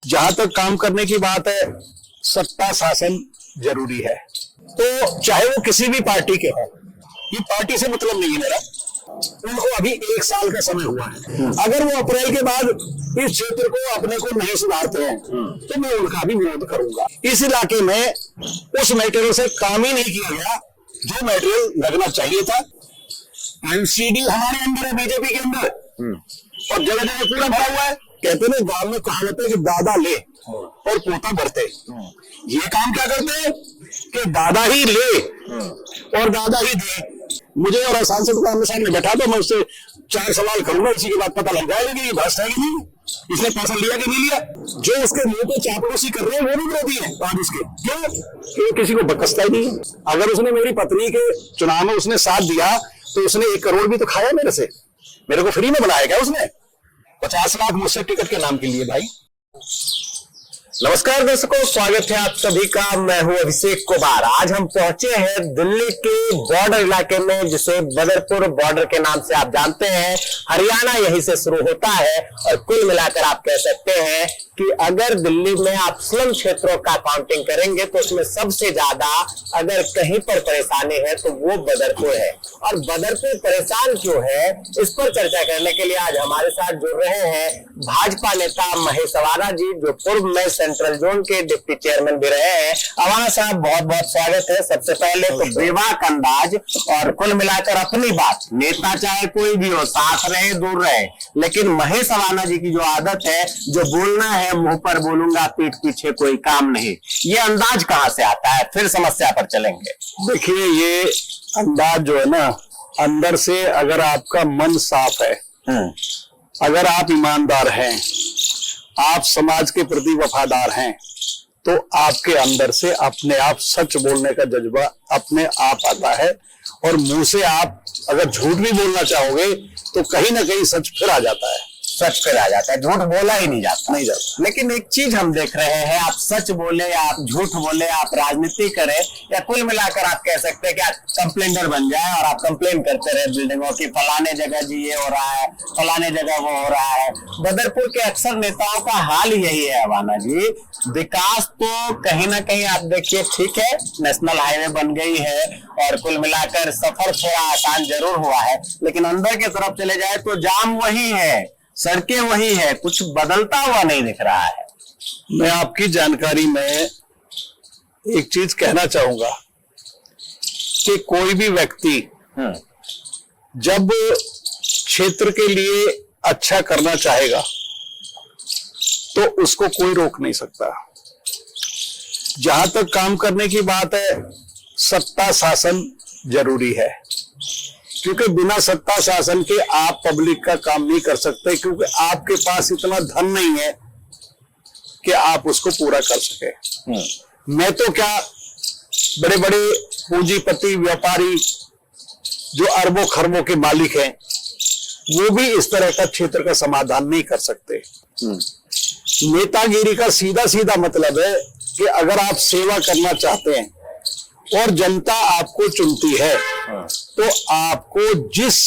जहां तक काम करने की बात है, सत्ता शासन जरूरी है। तो चाहे वो किसी भी पार्टी के हो, ये पार्टी से मतलब नहीं है मेरा। उनको अभी 1 साल का समय हुआ है। अगर वो अप्रैल के बाद इस क्षेत्र को अपने को नहीं सुधारते हैं तो मैं उनका भी विरोध करूंगा। इस इलाके में उस मटेरियल से काम ही नहीं किया गया जो मटेरियल लगना चाहिए था। एमसीडी हमारे अंदर है, बीजेपी के अंदर, और जगह जगह पूरा भरा हुआ है। कहते ना गांव में कहावत है कि दादा ले और पोता बढ़ते। ये काम क्या करते हैं कि दादा ही ले और दादा ही दे। मुझे और सांसद को आमने सामने बैठा दो, मैं उससे 4 सवाल करूंगा, इसी के बाद पता लग जाएगा कि ये भ्रष्ट है कि नहीं, इसने पैसा लिया कि नहीं लिया। जो उसके मुंह पे चापलूसी कर रहे हैं वो भी विरोधी है आज उसके। क्यों? किसी को बकसता ही नहीं है। अगर उसने मेरी पत्नी के चुनाव में उसने साथ दिया तो उसने 1 करोड़ भी तो खाया मेरे से। मेरे को फ्री में बनाया क्या उसने? 50 लाख मुझसे टिकट के नाम के लिए भाई। नमस्कार दर्शकों, स्वागत है आप सभी का। मैं हूं अभिषेक कुमार। आज हम पहुंचे हैं दिल्ली के बॉर्डर इलाके में, जिसे बदरपुर बॉर्डर के नाम से आप जानते हैं। हरियाणा यहीं से शुरू होता है और कुल मिलाकर आप कह सकते हैं कि अगर दिल्ली में आप स्लम क्षेत्रों का काउंटिंग करेंगे तो उसमें सबसे ज्यादा अगर कहीं पर परेशानी है तो वो बदरपुर है। और बदरपुर परेशान क्यों है, इस पर चर्चा करने के लिए आज हमारे साथ जुड़ रहे हैं भाजपा नेता महेश अवाना जी, जो पूर्व में सेंट्रल जोन के डिप्टी चेयरमैन भी रहे हैं। अवाना साहब, बहुत बहुत स्वागत है। सबसे पहले तो बेबाक अंदाज और कुल मिलाकर अपनी बात, नेता चाहे कोई भी हो, साथ रहे दूर रहे, लेकिन महेश अवाना जी की जो आदत है, जो बोलना है मुंह पर बोलूंगा, पीठ पीछे कोई काम नहीं, ये अंदाज कहां से आता है? फिर समस्या पर चलेंगे। देखिए, ये अंदाज जो है ना, अंदर से अगर आपका मन साफ है, अगर आप ईमानदार हैं, आप समाज के प्रति वफादार हैं, तो आपके अंदर से अपने आप सच बोलने का जज्बा अपने आप आता है। और मुंह से आप अगर झूठ भी बोलना चाहोगे तो कहीं ना कहीं सच फिर आ जाता है। सच फिर आ जाता है, झूठ बोला ही नहीं जाता। लेकिन एक चीज हम देख रहे हैं, आप सच बोले या आप झूठ बोले, आप राजनीति करें या कुल मिलाकर आप कह सकते हैं कि आप कंप्लेनर बन जाए और आप कंप्लेन करते रहे बिल्डिंगों की, फलाने जगह जी ये हो रहा है, फलाने जगह वो हो रहा है। बदरपुर के अक्सर नेताओं का हाल यही है अवाना जी। विकास तो कहीं ना कहीं आप देखिए, ठीक है, नेशनल हाईवे बन गई है और कुल मिलाकर सफर थोड़ा आसान जरूर हुआ है, लेकिन अंदर की तरफ चले जाए तो जाम वही है, सड़कें वही है, कुछ बदलता हुआ नहीं दिख रहा है। मैं आपकी जानकारी में एक चीज कहना चाहूंगा कि कोई भी व्यक्ति जब क्षेत्र के लिए अच्छा करना चाहेगा तो उसको कोई रोक नहीं सकता। जहां तक काम करने की बात है, सत्ता शासन जरूरी है, क्योंकि बिना सत्ता शासन के आप पब्लिक का काम नहीं कर सकते, क्योंकि आपके पास इतना धन नहीं है कि आप उसको पूरा कर सके। मैं तो क्या, बड़े बड़े पूंजीपति व्यापारी जो अरबों खरबों के मालिक हैं, वो भी इस तरह का क्षेत्र का समाधान नहीं कर सकते। नेतागिरी का सीधा सीधा मतलब है कि अगर आप सेवा करना चाहते हैं और जनता आपको चुनती है तो आपको जिस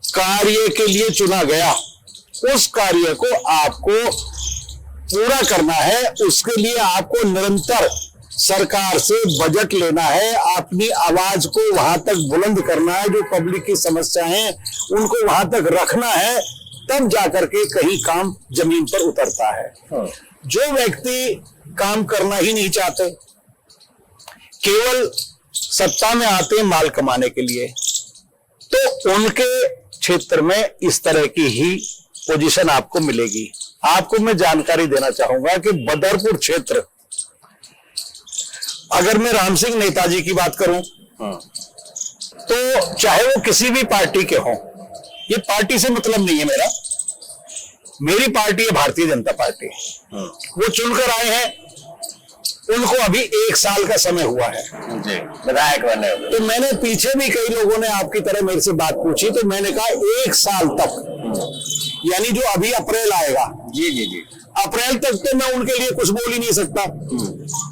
कार्य के लिए चुना गया उस कार्य को आपको पूरा करना है। उसके लिए आपको निरंतर सरकार से बजट लेना है, अपनी आवाज को वहां तक बुलंद करना है, जो पब्लिक की समस्या है उनको वहां तक रखना है, तब जाकर के कहीं काम जमीन पर उतरता है। जो व्यक्ति काम करना ही नहीं चाहते, केवल सत्ता में आते हैं माल कमाने के लिए, तो उनके क्षेत्र में इस तरह की ही पोजीशन आपको मिलेगी। आपको मैं जानकारी देना चाहूंगा कि बदरपुर क्षेत्र, अगर मैं राम सिंह नेताजी की बात करूं तो चाहे वो किसी भी पार्टी के हों, ये पार्टी से मतलब नहीं है मेरा, मेरी पार्टी है भारतीय जनता पार्टी। वो चुनकर आए हैं, उनको अभी 1 साल का समय हुआ है विधायक बने। तो मैंने पीछे भी कई लोगों ने आपकी तरह मेरे से बात पूछी, तो मैंने कहा 1 साल तक, यानी जो अभी अप्रैल आएगा, जी, अप्रैल तक तो मैं उनके लिए कुछ बोल ही नहीं सकता।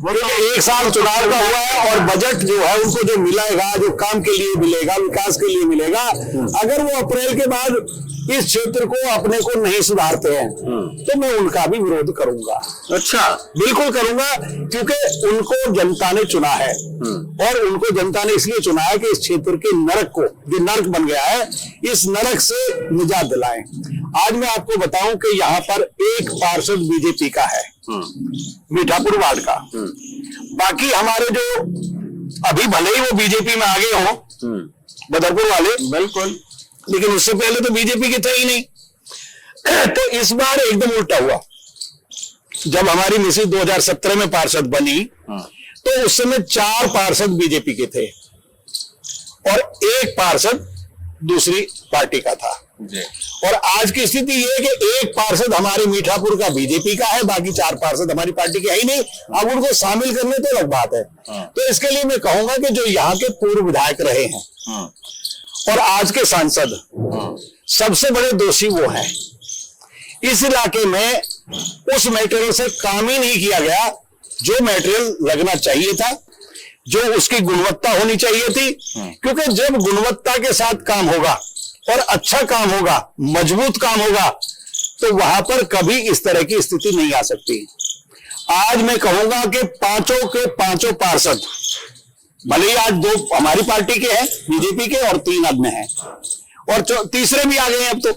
वो 1 साल चुनाव का हुआ है और बजट जो है उनको जो मिलेगा, जो काम के लिए मिलेगा, विकास के लिए मिलेगा, अगर वो अप्रैल के बाद इस क्षेत्र को अपने को नहीं सुधारते हैं तो मैं उनका भी विरोध करूंगा। अच्छा, बिल्कुल करूंगा, क्योंकि उनको जनता ने चुना है और उनको जनता ने इसलिए चुना है कि इस क्षेत्र के नरक को, जो नरक बन गया है, इस नरक से निजात दिलाएं। आज मैं आपको बताऊं कि यहाँ पर एक पार्षद बीजेपी का है, मीठापुर वार्ड का। बाकी हमारे जो अभी भले ही वो बीजेपी में आगे हो, बदरपुर वाले, बिल्कुल, लेकिन उससे पहले तो बीजेपी के थे ही नहीं। तो इस बार एकदम उल्टा हुआ। जब हमारी मिसेज 2017 में पार्षद बनी तो उस समय 4 पार्षद बीजेपी के थे और 1 पार्षद दूसरी पार्टी का था। और आज की स्थिति ये है कि 1 पार्षद हमारे मीठापुर का बीजेपी का है, बाकी 4 पार्षद हमारी पार्टी के है ही नहीं। अब उनको शामिल करने तो अलग बात है। तो इसके लिए मैं कहूंगा कि जो यहाँ के पूर्व विधायक रहे हैं और आज के सांसद, सबसे बड़े दोषी वो हैं। इस इलाके में उस मटेरियल से काम ही नहीं किया गया जो मटेरियल लगना चाहिए था, जो उसकी गुणवत्ता होनी चाहिए थी। क्योंकि जब गुणवत्ता के साथ काम होगा और अच्छा काम होगा, मजबूत काम होगा, तो वहां पर कभी इस तरह की स्थिति नहीं आ सकती। आज मैं कहूंगा कि 5 के 5 पार्षद, भले ही आज 2 हमारी पार्टी के हैं बीजेपी के और 3 अन्य हैं, और तीसरे भी आ गए हैं। अब तो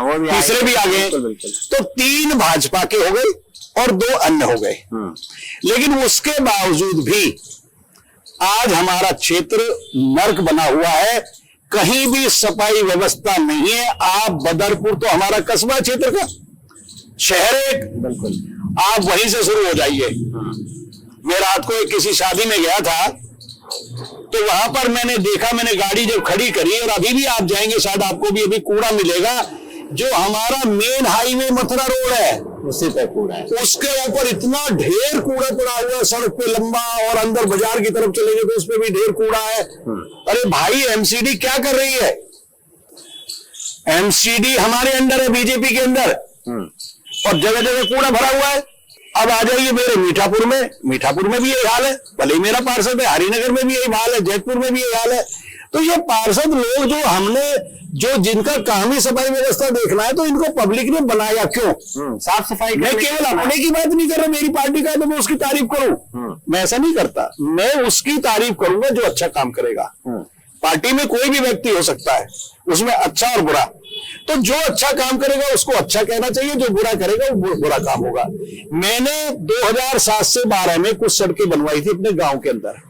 वो भी तीसरे भी आ गए, तो 3 भाजपा के हो गए और 2 अन्य हो गए। लेकिन उसके बावजूद भी आज हमारा क्षेत्र नर्क बना हुआ है, कहीं भी सफाई व्यवस्था नहीं है। आप बदरपुर तो हमारा कस्बा क्षेत्र का शहर है, बिल्कुल, आप वहीं से शुरू हो जाइए। मैं रात को एक किसी शादी में गया था तो वहां पर मैंने देखा, मैंने गाड़ी जब खड़ी करी, और अभी भी आप जाएंगे शायद आपको भी अभी कूड़ा मिलेगा। जो हमारा मेन हाईवे मथुरा रोड है उसी पे कूड़ा है, उसके ऊपर इतना ढेर कूड़ा पड़ा हुआ है, सड़क पे लंबा, और अंदर बाजार की तरफ चलेंगे तो उस पे भी ढेर कूड़ा है। अरे भाई, एमसीडी क्या कर रही है? एमसीडी हमारे अंडर है, बीजेपी के अंदर, और जगह जगह कूड़ा भरा हुआ है। अब आ जाइए मेरे मीठापुर में भी यही हाल है, भले ही मेरा पार्षद है। हरिनगर में भी यही हाल है, जयपुर में भी यही हाल है। तो ये पार्षद लोग जो हमने, जो जिनका काम ही सफाई व्यवस्था देखना है, तो इनको पब्लिक ने बनाया क्यों? साफ सफाई। मैं केवल अपने की बात नहीं कर रहा, मेरी पार्टी का है तो मैं उसकी तारीफ करूं, मैं ऐसा नहीं करता। मैं उसकी तारीफ करूंगा जो अच्छा काम करेगा। पार्टी में कोई भी व्यक्ति हो सकता है, उसमें अच्छा और बुरा, तो जो अच्छा काम करेगा उसको अच्छा कहना चाहिए, जो बुरा करेगा वो बुरा काम होगा। मैंने 2007 से 12 में कुछ सड़कें बनवाई थी अपने गांव के अंदर,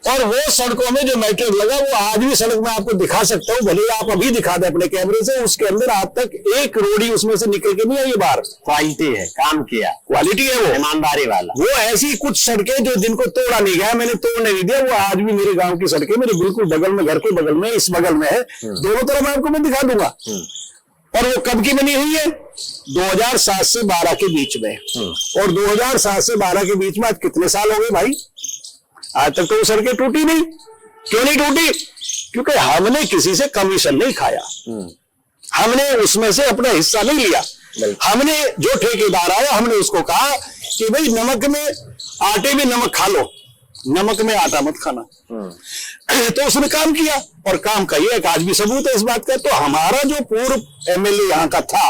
और वो सड़कों में जो मेटेरियल लगा वो आज भी सड़क में आपको दिखा सकता हूं, भले आप अभी दिखा दें अपने कैमरे से। उसके अंदर आज तक एक रोड़ी उसमें से निकल के नहीं आई बाहर। क्वालिटी है, काम किया, क्वालिटी है, वो ईमानदारी वाला। वो ऐसी कुछ सड़कें जो जिनको तोड़ा नहीं गया, मैंने तोड़ने नहीं दिया, वो आज भी मेरे गाँव की सड़कें मेरे बिल्कुल बगल में, घर के बगल में, इस बगल में है, दोनों तरफ आपको मैं दिखा दूंगा। और वो कब की बनी हुई है? 2007 से 12 के बीच में। और 2007 से 12 के बीच में आज कितने साल हो गए भाई? आज तक तो वो सड़कें टूटी नहीं। क्यों नहीं टूटी? क्योंकि हमने किसी से कमीशन नहीं खाया, हमने उसमें से अपना हिस्सा नहीं लिया। हमने जो ठेकेदार आया, हमने उसको कहा कि भाई नमक में आटे में नमक खा लो, नमक में आटा मत खाना। तो उसने काम किया, और काम का ये आज भी सबूत है इस बात का। तो हमारा जो पूर्व एमएलए यहाँ का था,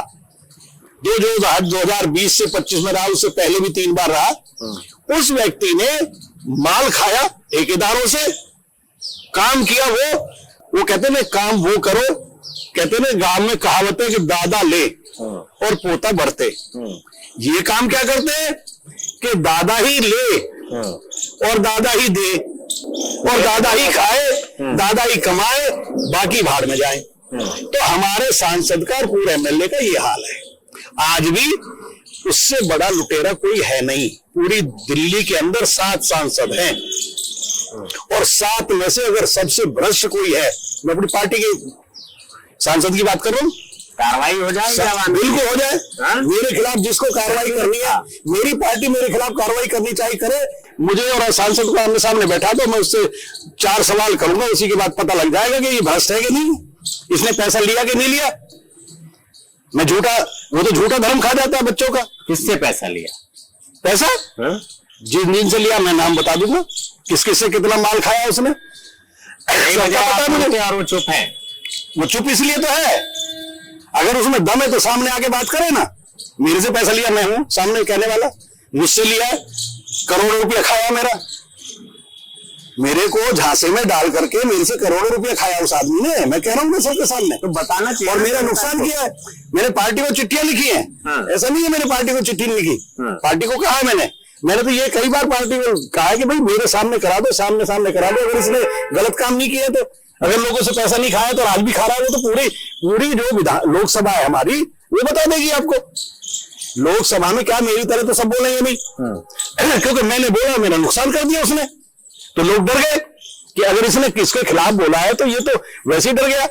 जो 2020 से 25 में रहा, उससे पहले भी 3 बार रहा, उस व्यक्ति ने माल खाया ठेकेदारों से, काम किया। वो कहते ना काम वो करो, कहते ना गांव में कहावत है कि दादा ले और पोता बढ़ते। ये काम क्या करते हैं कि दादा ही ले और दादा ही दे और दादा ही खाए, दादा ही कमाए, बाकी भाड़ में जाए। तो हमारे सांसद का और पूरे एमएलए का ये हाल है। आज भी उससे बड़ा लुटेरा कोई है नहीं। पूरी दिल्ली के अंदर 7 सांसद हैं, और 7 में से अगर सबसे भ्रष्ट कोई है, मैं अपनी पार्टी के सांसद की बात कर रहा हूं, कार्रवाई हो जाए, बिल्कुल हो जाए। मेरे खिलाफ जिसको कार्रवाई करनी है, मेरी पार्टी मेरे खिलाफ कार्रवाई करनी चाहिए करे। मुझे और सांसद को आमने सामने बैठा दो, मैं उससे 4 सवाल करूंगा, उसी के बाद पता लग जाएगा कि ये भ्रष्ट है कि नहीं, इसने पैसा लिया कि नहीं लिया। मैं झूठा, वो तो झूठा धर्म खा जाता है बच्चों का। किससे पैसा लिया? पैसा जिन से लिया मैं नाम बता दूंगा, किस किस से कितना माल खाया उसने। बता मुझे, और वो चुप है। वो चुप इसलिए तो है, अगर उसमें दम है तो सामने आके बात करे ना। मेरे से पैसा लिया, मैं हूं सामने कहने वाला, मुझसे लिया है, करोड़ों रुपया खाया मेरे को झांसे में डाल करके मेरे से करोड़ों रुपया खाया उस आदमी ने। मैं कह रहा हूँ ना सबके सामने, तो बताना चाहिए। और मेरा नुकसान किया है। मैंने पार्टी को चिट्ठियां लिखी हैं, ऐसा नहीं है मैंने पार्टी को चिट्ठी नहीं लिखी। पार्टी को कहा है मैंने तो ये कई बार पार्टी को कहा है कि भाई मेरे सामने करा दो, सामने करा दो। अगर इसने गलत काम नहीं किया, तो अगर लोगों से पैसा नहीं खाया तो आज भी खा रहा है, तो पूरी जो लोकसभा है हमारी वो बता देगी आपको। लोकसभा में क्या मेरी तरह तो सब बोलेंगे भाई, क्योंकि मैंने बोला, मेरा नुकसान कर दिया उसने, तो लोग डर गए कि अगर इसने किसके खिलाफ बोला है तो ये तो वैसे ही डर गया।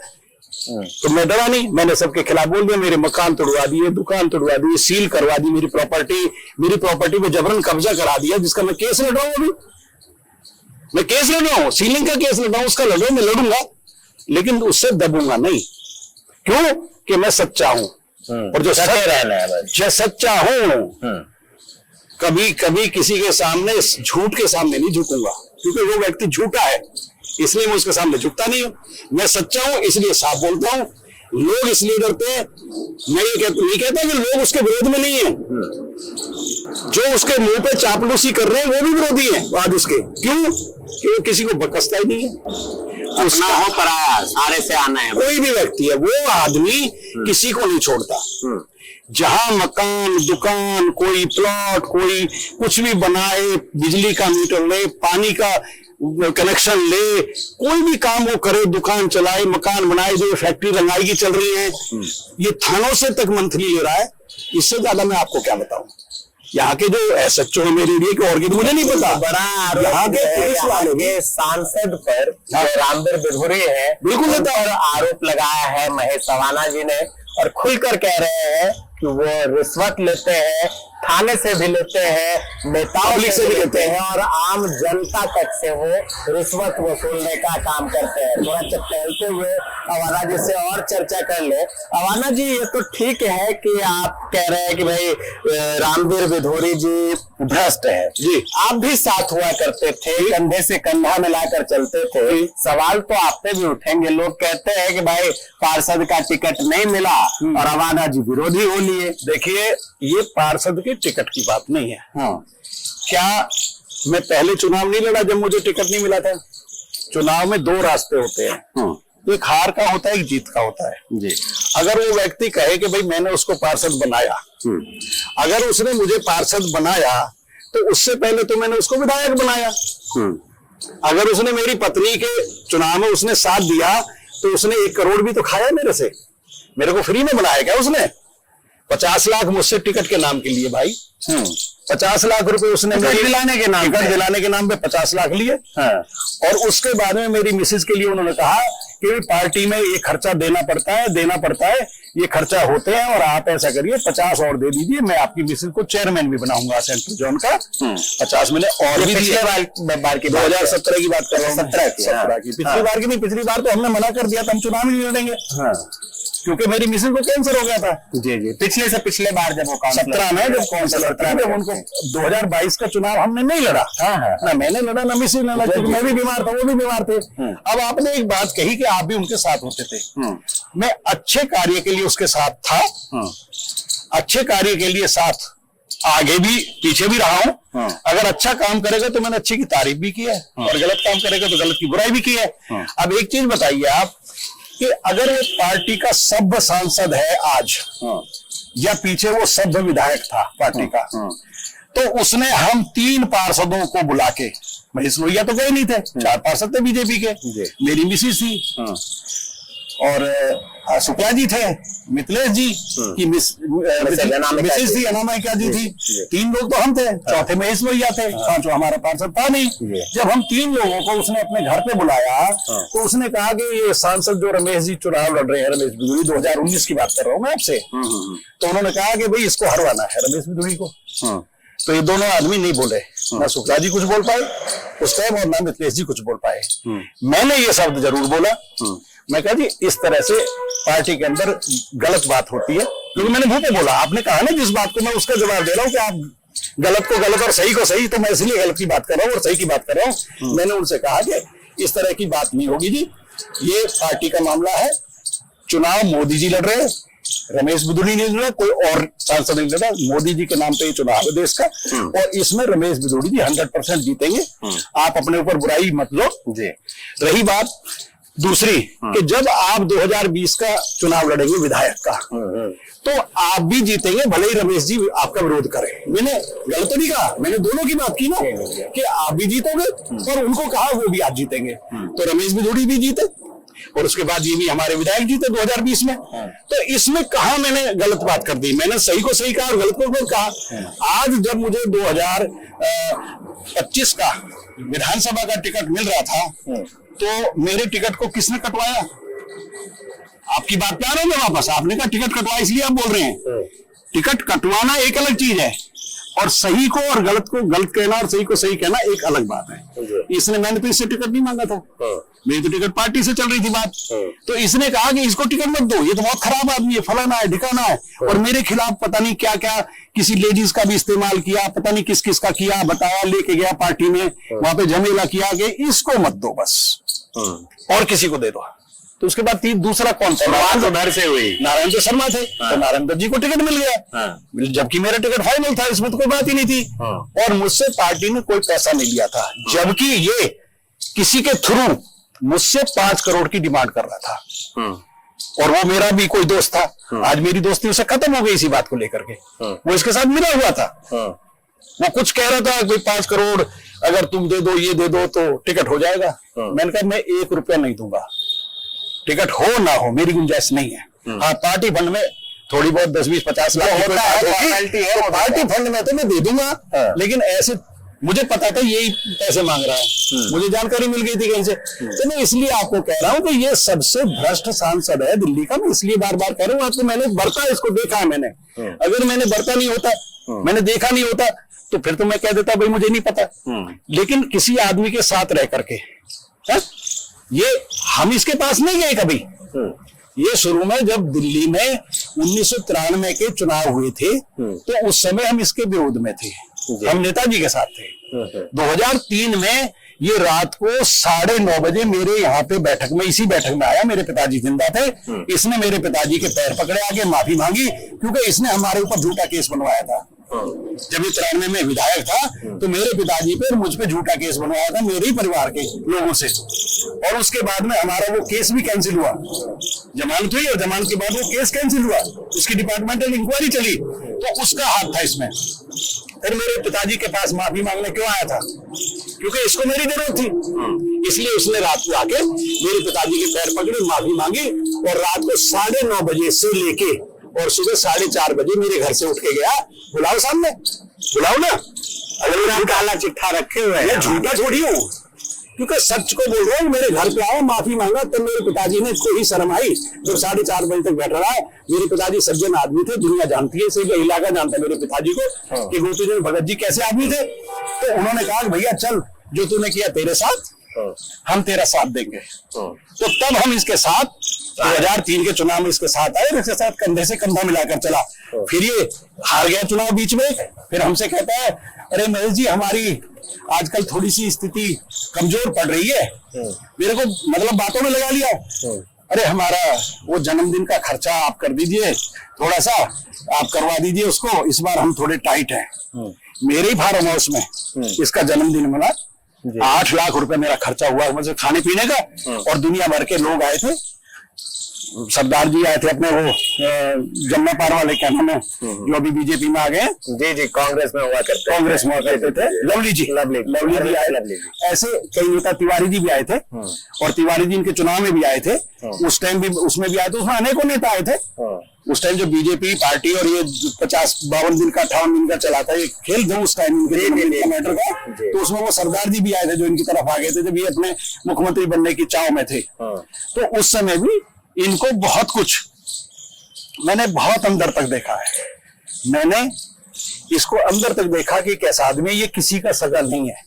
तो मैं डरा नहीं, मैंने सबके खिलाफ बोल दिया। मेरे मकान तोड़वा दिए, दुकान तोड़वा दी, सील करवा दी, मेरी प्रॉपर्टी पे जबरन कब्जा करा दिया, जिसका मैं केस लड़ रहा हूं। अभी मैं केस लड़ रहा हूं, सीलिंग का केस लड़ रहा हूं, उसका लड़ रहा हूं, मैं लड़ूंगा, लेकिन उससे दबूंगा नहीं। क्यों? कि मैं सच्चा हूं, और जो सच्चा हूं कभी किसी के सामने, झूठ के सामने नहीं झुकूंगा, क्योंकि वो व्यक्ति झूठा है, इसलिए मैं उसके सामने झुकता नहीं हूं। मैं सच्चा हूं इसलिए साफ बोलता हूं। लोग इसलिए डरते हैं, मैं ये नहीं कहता कि लोग उसके विरोध में नहीं है, जो उसके मुंह पे चापलूसी कर रहे हैं वो भी विरोधी है आज उसके। क्यों? कि वो किसी को बकसता ही नहीं है, अपना हो पराया, सारे से आना है। कोई भी व्यक्ति है, वो आदमी किसी को नहीं छोड़ता। जहां मकान, दुकान, कोई प्लॉट, कोई कुछ भी बनाए, बिजली का मीटर ले, पानी का कनेक्शन ले, कोई भी काम वो करे, दुकान चलाए, मकान बनाए, जो फैक्ट्री रंगाई की चल रही है, ये थानों से तक मंथली ले रहा है। इससे ज्यादा मैं आपको क्या बताऊं। यहाँ के जो SHO है मेरे एरिया के, और की मुझे नहीं पता। बड़ा यहाँ के सांसद पर रामवीर बिधूरी है, बिल्कुल और आरोप लगाया है महेश सवाना जी ने, और खुलकर कह रहे हैं कि वो रिश्वत लेते हैं, थाने से भी लेते हैं, नेताओं से भी लेते हैं, और आम जनता तक से वो रिश्वत वसूलने का काम करते हैं। थोड़ा टहलते हुए अवाना जी से और चर्चा कर ले। अवाना जी, ये तो ठीक है कि आप कह रहे हैं कि भाई रामवीर बिधूरी जी भ्रष्ट है जी, आप भी साथ हुआ करते थे, कंधे से कंधा मिलाकर चलते थे, सवाल तो आप पे भी उठेंगे। लोग कहते हैं कि भाई पार्षद का टिकट नहीं मिला और अवाना जी विरोधी हो लिए। देखिए, ये पार्षद के टिकट की बात नहीं है। क्या मैं पहले चुनाव नहीं लड़ा जब मुझे टिकट नहीं मिला था? चुनाव में दो रास्ते होते हैं, एक हार का होता है, एक जीत का होता है जी। अगर वो व्यक्ति कहे कि भाई मैंने उसको पार्षद बनाया, अगर उसने मुझे पार्षद बनाया तो उससे पहले तो मैंने उसको विधायक बनाया। अगर उसने मेरी पत्नी के चुनाव में उसने साथ दिया तो उसने 1 करोड़ भी तो खाया मेरे से, मेरे को फ्री में बनाया क्या उसने? 50 लाख मुझसे टिकट के नाम के लिए भाई, 50 लाख रुपए उसने टिकट दिलाने के नाम पे 50 लाख लिए। और उसके बाद में मेरी मिसेज के लिए उन्होंने कहा कि पार्टी में ये खर्चा देना पड़ता है, ये खर्चा होते हैं, और आप ऐसा करिए 50 और दे दीजिए, मैं आपकी मिसेज को चेयरमैन भी बनाऊंगा सेंट्रल जोन का। 50 मैंने और भी दिए। बार की 2017 की बात कर रहा हूँ, 17 की। पिछली बार की नहीं, पिछली बार तो हमने मना कर दिया था, हम चुनाव ही नहीं लड़ेंगे, क्योंकि मेरी मिसेज को कैंसर हो गया था। जी जी, पिछले बार जब वो 17 में जब काउंसिलर था, जब उनको 2022 का चुनाव हमने नहीं लड़ा, ना मैंने लड़ा ना मिसेज ने लड़ा, क्योंकि मैं भी बीमार था, वो भी बीमार थे। अब आपने एक बात कही कि आप भी उनके साथ होते थे, मैं अच्छे कार्य के लिए उसके साथ था, अच्छे कार्य के लिए साथ आगे भी पीछे भी रहा हूं। अगर अच्छा काम करेगा तो मैंने अच्छे की तारीफ भी की है, और गलत काम करेगा तो गलत की बुराई भी की है। अब एक चीज बताइए आप कि अगर वो पार्टी का सभ्य सांसद है आज, या पीछे वो सभ्य विधायक था पार्टी का, तो उसने हम 3 पार्षदों को बुला के, महेश लोहिया तो गए नहीं थे, 4 पार्षद थे बीजेपी के, मेरी मिसेज थी, और शुक्ला जी थे, मिथिलेश जी की मिसेज थी, अनामिका जी थी, 3 लोग तो हम थे, चौथे महेश लोहिया थे, 5वां हमारा पार्षद था नहीं। जब हम 3 लोगों को उसने अपने घर पे बुलाया तो उसने कहा कि ये सांसद जो रमेश जी चुनाव लड़ रहे हैं, रमेश बिधूरी, 2019 की बात कर रहा हूँ मैं आपसे, तो उन्होंने कहा कि भाई इसको हरवाना है रमेश बिधूरी को। तो ये दोनों आदमी नहीं बोले, ना शुक्ला जी कुछ बोल पाए उस टाइम, और ना मिथिलेश जी कुछ बोल पाए। मैंने ये शब्द जरूर बोला, मैं कहा जी इस तरह से पार्टी के अंदर गलत बात होती है, क्योंकि मैंने मुंह पे बोला। आपने कहा ना जिस बात को, मैं उसका जवाब दे रहा हूँ कि आप गलत को गलत और सही को सही, तो मैं इसलिए गलत की बात कर रहा हूँ और सही की बात कर रहा हूँ। मैंने उनसे कहा कि इस तरह की बात नहीं होगी जी, ये पार्टी का मामला है, चुनाव मोदी जी लड़ रहे हैं, रमेश बिदुड़ी नहीं लड़ रहा, कोई और सांसद नहीं लड़ रहा, मोदी जी के नाम पे ये चुनाव है देश का। और इसमें रमेश बिदुड़ी जी 100% जीतेंगे। आप अपने ऊपर बुराई मत लो जी। रही बात दूसरी कि जब आप 2020 का चुनाव लड़ेंगे विधायक का, तो आप भी जीतेंगे, भले ही रमेश जी आपका विरोध करें। मैंने गलत तो नहीं कहा, मैंने दोनों की बात की ना कि आप भी जीतोगे और उनको कहा वो भी आप जीतेंगे। तो रमेश बिदुड़ी भी जीते और उसके बाद ये भी हमारे विधायक जीते 2020 में। तो इसमें कहा मैंने गलत बात कर दी, मैंने सही को सही कहा और गलत को गलत कहा। आज जब मुझे 2025 का विधानसभा का टिकट मिल रहा था, तो मेरे टिकट को किसने कटवाया? आपकी बात पे आ रहे हैं वापस, आपने कहा टिकट कटवा, इसलिए आप बोल रहे हैं। टिकट कटवाना एक अलग चीज है और सही को और गलत को गलत कहना और सही को सही कहना एक अलग बात है। इसने, मैंने तो इससे टिकट नहीं मांगा था, मेरी तो टिकट पार्टी से चल रही थी बात। तो इसने कहा कि इसको टिकट मत दो, ये तो बहुत खराब आदमी है, फलाना है, ढिकाना है, और मेरे खिलाफ पता नहीं क्या क्या किसी लेडीज का भी इस्तेमाल किया, पता नहीं किस किस का किया, बताया, लेके गया पार्टी में, वहां पे झमेला किया कि इसको मत दो बस और किसी को दे दो। तो उसके बाद दूसरा कौन सा? उधर से हुई नारायण तो शर्मा थे। तो नारायण दत्त जी को टिकट मिल गया, जबकि मेरा टिकट फाइनल था, इसमें तो कोई बात ही नहीं थी। और मुझसे पार्टी ने कोई पैसा नहीं लिया था, जबकि ये किसी के थ्रू मुझसे 5 करोड़ की डिमांड कर रहा था। और वो मेरा भी कोई दोस्त था, आज मेरी दोस्ती उससे खत्म हो गई इसी बात को लेकर के। वो इसके साथ मिला हुआ था, वो कुछ कह रहा था कोई 5 करोड़ अगर तुम दे दो, ये दे दो तो टिकट हो जाएगा। मैंने कहा मैं 1 रुपया नहीं दूंगा, टिकट हो ना हो मेरी गुंजाइश नहीं है। हाँ, पार्टी फंड में थोड़ी बहुत 10, 20, 50 लाख होता है, पार्टी फंड में तो मैं दे दूंगा। लेकिन ऐसे मुझे पता था यही पैसे मांग रहा है, मुझे जानकारी मिल गई थी कहीं से। तो मैं इसलिए आपको कह रहा हूं कि ये सबसे भ्रष्ट सांसद है दिल्ली का। मैं इसलिए बार बार कह रहा हूं आपको, मैंने बरता इसको देखा है मैंने। अगर मैंने बरता नहीं होता, मैंने देखा नहीं होता, तो फिर तो मैं कह देता भाई मुझे नहीं पता। लेकिन किसी आदमी के साथ रह करके ये हम इसके पास नहीं गए कभी। ये शुरू में जब दिल्ली में 1993 के चुनाव हुए थे, तो उस समय हम इसके विरोध में थे, हम नेताजी के साथ थे। 2003 में ये रात को 9:30 बजे मेरे यहाँ पे बैठक में, इसी बैठक में आया, मेरे पिताजी जिंदा थे। इसने मेरे पिताजी के पैर पकड़े, आगे माफी मांगी, क्योंकि इसने हमारे ऊपर झूठा केस बनवाया था। जब ये 93 में विधायक था, तो मेरे पिताजी पे और मुझ पे झूठा केस बनवाया था मेरे ही परिवार के लोगों से। और उसके बाद में हमारा वो केस भी कैंसिल हुआ, जमानत हुई और जमानत के बाद वो केस कैंसिल हुआ, उसकी डिपार्टमेंटल इंक्वायरी चली, तो उसका हाथ था इसमें। फिर मेरे पिताजी के पास माफी मांगने क्यों आया था? क्योंकि इसको मेरी जरूरत थी, इसलिए उसने रात को आके मेरे पिताजी के पैर पकड़े, माफी मांगी, और रात को 9:30 बजे से लेके और सुबह 4:30 बजे मेरे घर से उठ के गया। बुलाओ सामने, बुलाओ ना, अगर नाम काला चिट्ठा रखे हुए हैं, झूठा थोड़ी हूँ, क्योंकि सच को बोल रहा हूँ। मेरे घर पे आओ, माफी मांगा, तब मेरे पिताजी ने इसको ही शर्म आई। जब 4:30 बजे तक बैठ रहा है, मेरे पिताजी सज्जन आदमी थे, दुनिया जानती है, इसे इलाका जानता है मेरे पिताजी को कि गोपीचंद भगत जी कैसे आदमी थे। तो उन्होंने कहा भैया चल, जो तूने किया तेरे साथ, हम तेरा साथ देंगे। तो तब हम इसके साथ 2003 के चुनाव में इसके साथ आए, इसके साथ कंधे से कंधा मिलाकर चला। फिर ये हार गया चुनाव बीच में, फिर हमसे कहता है अरे महेश जी हमारी आजकल थोड़ी सी स्थिति कमजोर पड़ रही है। मेरे को मतलब बातों में लगा लिया, अरे हमारा वो जन्मदिन का खर्चा आप कर दीजिए, थोड़ा सा आप करवा दीजिए उसको, इस बार हम थोड़े टाइट हैं। मेरे ही फार्म हाउस में इसका जन्मदिन मना, 8 लाख रुपए मेरा खर्चा हुआ मुझे खाने पीने का, और दुनिया भर के लोग आए थे। सरदार जी आए थे अपने, वो जमुना पार वाले क्या नाम है, जो अभी बीजेपी में आ गए। जी कांग्रेस में हुआ करते, कांग्रेस में करते थे, लवली जी भी आए, ऐसे कई नेता, तिवारी जी भी आए थे, और तिवारी जी इनके चुनाव में भी आए थे, उस टाइम भी उसमें भी आए थे, उसमें अनेकों नेता आए थे। उस टाइम जो बीजेपी पार्टी और ये 50-52 दिन का 58 दिन का चला था ये खेल, जो उस टाइम इनके मैटर का, तो उसमें वो सरदार जी भी आए थे जो इनकी तरफ आ गए थे, जब ये अपने मुख्यमंत्री बनने की चाव में थे। तो उस समय भी इनको बहुत कुछ, मैंने बहुत अंदर तक देखा है, मैंने इसको अंदर तक देखा कि कैसा आदमी, ये किसी का सगा नहीं है,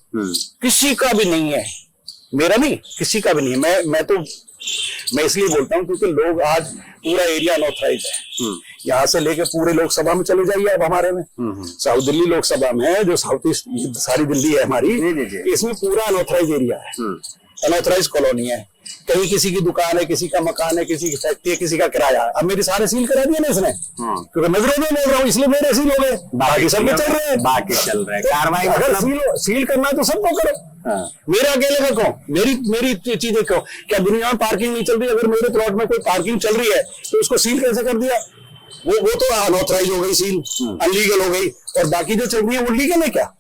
किसी का भी नहीं है, मेरा नहीं, किसी का भी नहीं है। मैं इसलिए बोलता हूँ क्योंकि लोग आज पूरा एरिया अनऑथराइज है, यहाँ से लेके पूरे लोकसभा में चले जाइए अब हमारे में, साउथ दिल्ली लोकसभा में, जो साउथ ईस्ट सारी दिल्ली है हमारी, इसमें पूरा अनऑथराइज एरिया है, अनऑथराइज कॉलोनी है। कहीं किसी की दुकान है, किसी का मकान है, किसी की फैक्ट्री है, किसी का किराया है। अब मेरी सारे सील करा दिए ना इसने, क्योंकि मैं विरोध में बोल रहा हूँ इसलिए मेरे सील हो गए, बाकी सबके चल रहे हैं। बाकी चल रहे हैं कार्रवाई। अगर सील करना है तो सबको करो, मेरा अकेले का क्यों? मेरी चीजें क्यों? क्या दुनिया में पार्किंग नहीं चल रही? अगर मेरे प्लॉट में कोई पार्किंग चल रही है तो उसको सील कैसे कर दिया? वो तो अनऑथराइज हो गई सील, अनलीगल हो गई, और बाकी जो चल रही है वो लीगल है क्या?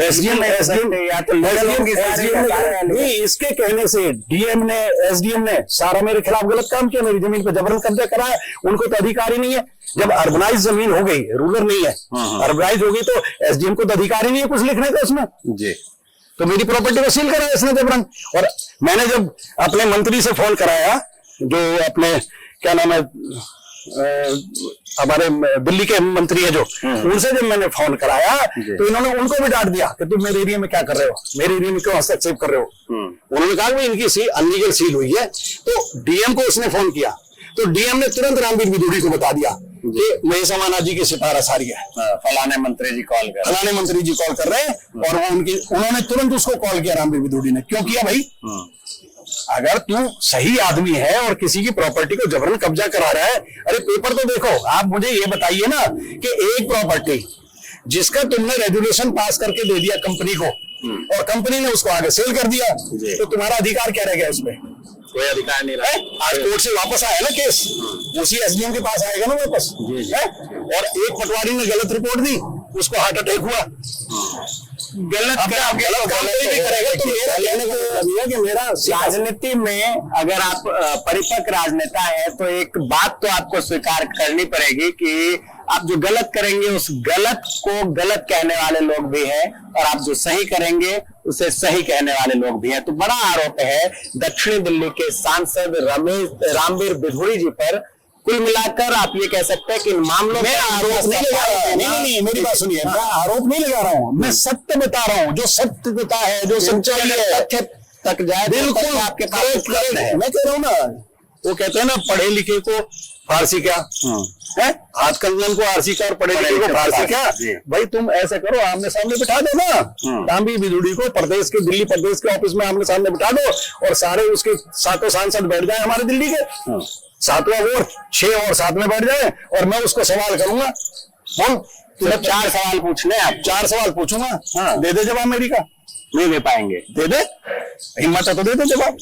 एसडीएम या तो नहीं, इसके कहने से डीएम ने, एसडीएम ने सारा मेरे खिलाफ गलत काम किया, मेरी जमीन पर जबरन कब्जा कराया। उनको तो अधिकार ही नहीं है। जब अर्बनाइज जमीन हो गई, रूरल नहीं है, अर्बनाइज हो गई, तो एसडीएम को तो अधिकार ही नहीं है कुछ लिखने का उसमें जी। तो मेरी प्रॉपर्टी को सील कराया इसने जबरन। और मैंने जब अपने मंत्री से फोन कराया, जो अपने क्या नाम है हमारे दिल्ली के मंत्री है जो, उनसे जब मैंने फोन कराया तो इन्होंने उनको भी डांट दिया कि तुम मेरे एरिया में क्या कर रहे हो, मेरे एरिया में क्यों हस्तक्षेप कर रहे हो। उन्होंने कहा कि इनकी सील अनलीगल सील हुई है। तो डीएम को उसने फोन किया तो डीएम ने तुरंत रामवीर बिधूड़ी को बता दिया कि महेश अमाना जी की सिफारिश आ रही है, फलाने मंत्री जी कॉल कर रहे हैं। और वो उन्होंने तुरंत उसको कॉल किया रामवीर बिधूड़ी ने। क्यों किया भाई? अगर तू सही आदमी है और किसी की प्रॉपर्टी को जबरन कब्जा करा रहा है, अरे पेपर तो देखो। आप मुझे ये बताइए ना कि एक प्रॉपर्टी जिसका तुमने रेगुलेशन पास करके दे दिया कंपनी को और कंपनी ने उसको आगे सेल कर दिया, तो तुम्हारा अधिकार क्या रह गया उसमें? कोई अधिकार नहीं रहा। आज कोर्ट से वापस आया ना केस, उसी एसडीएम के पास आएगा ना वापस। और एक पटवारी ने गलत रिपोर्ट दी, उसको हार्ट अटैक हुआ। गलत काम करेगा तो मेरा कहने का मतलब है कि मेरा राजनीति में अगर आप परिपक्व राजनेता है तो एक बात तो आपको स्वीकार करनी पड़ेगी कि आप जो गलत करेंगे उस गलत को गलत कहने वाले लोग भी हैं, और आप जो सही करेंगे उसे सही कहने वाले लोग भी हैं। तो बड़ा आरोप है दक्षिणी दिल्ली के सांसद रामवीर बिधूड़ी जी पर। कुल मिलाकर आप ये कह सकते हैं कि इन मामलों में आरोप नहीं लगा रहा हूं। नहीं, मेरी बात सुनिए, मैं आरोप नहीं लगा रहा हूं, मैं सत्य बता रहा हूं। जो सत्यता है, जो सच्चाई है, तथ्य तक जाए बिल्कुल आपके पास है। मैं कह रहा हूं ना, वो कहते हैं ना पढ़े लिखे को फारसी क्या है, हाथ कंगन को आरसी का और पढ़े लिखे को फारसी क्या। भाई तुम ऐसे करो, आमने सामने बिठा दो ना रामवीर बिधूड़ी को, दिल्ली प्रदेश के ऑफिस में आमने सामने बिठा दो, और सारे उसके सातों सांसद बैठ जाए हमारे दिल्ली के, सातवां वोट 6 और 7 में बैठ जाए, और मैं उसको सवाल करूंगा। तुम्हें 4 सवाल पूछने, आप 4 सवाल पूछूंगा, दे दे जवाब मेरी का। नहीं दे पाएंगे, दे दे, हिम्मत है तो दे दे जवाब।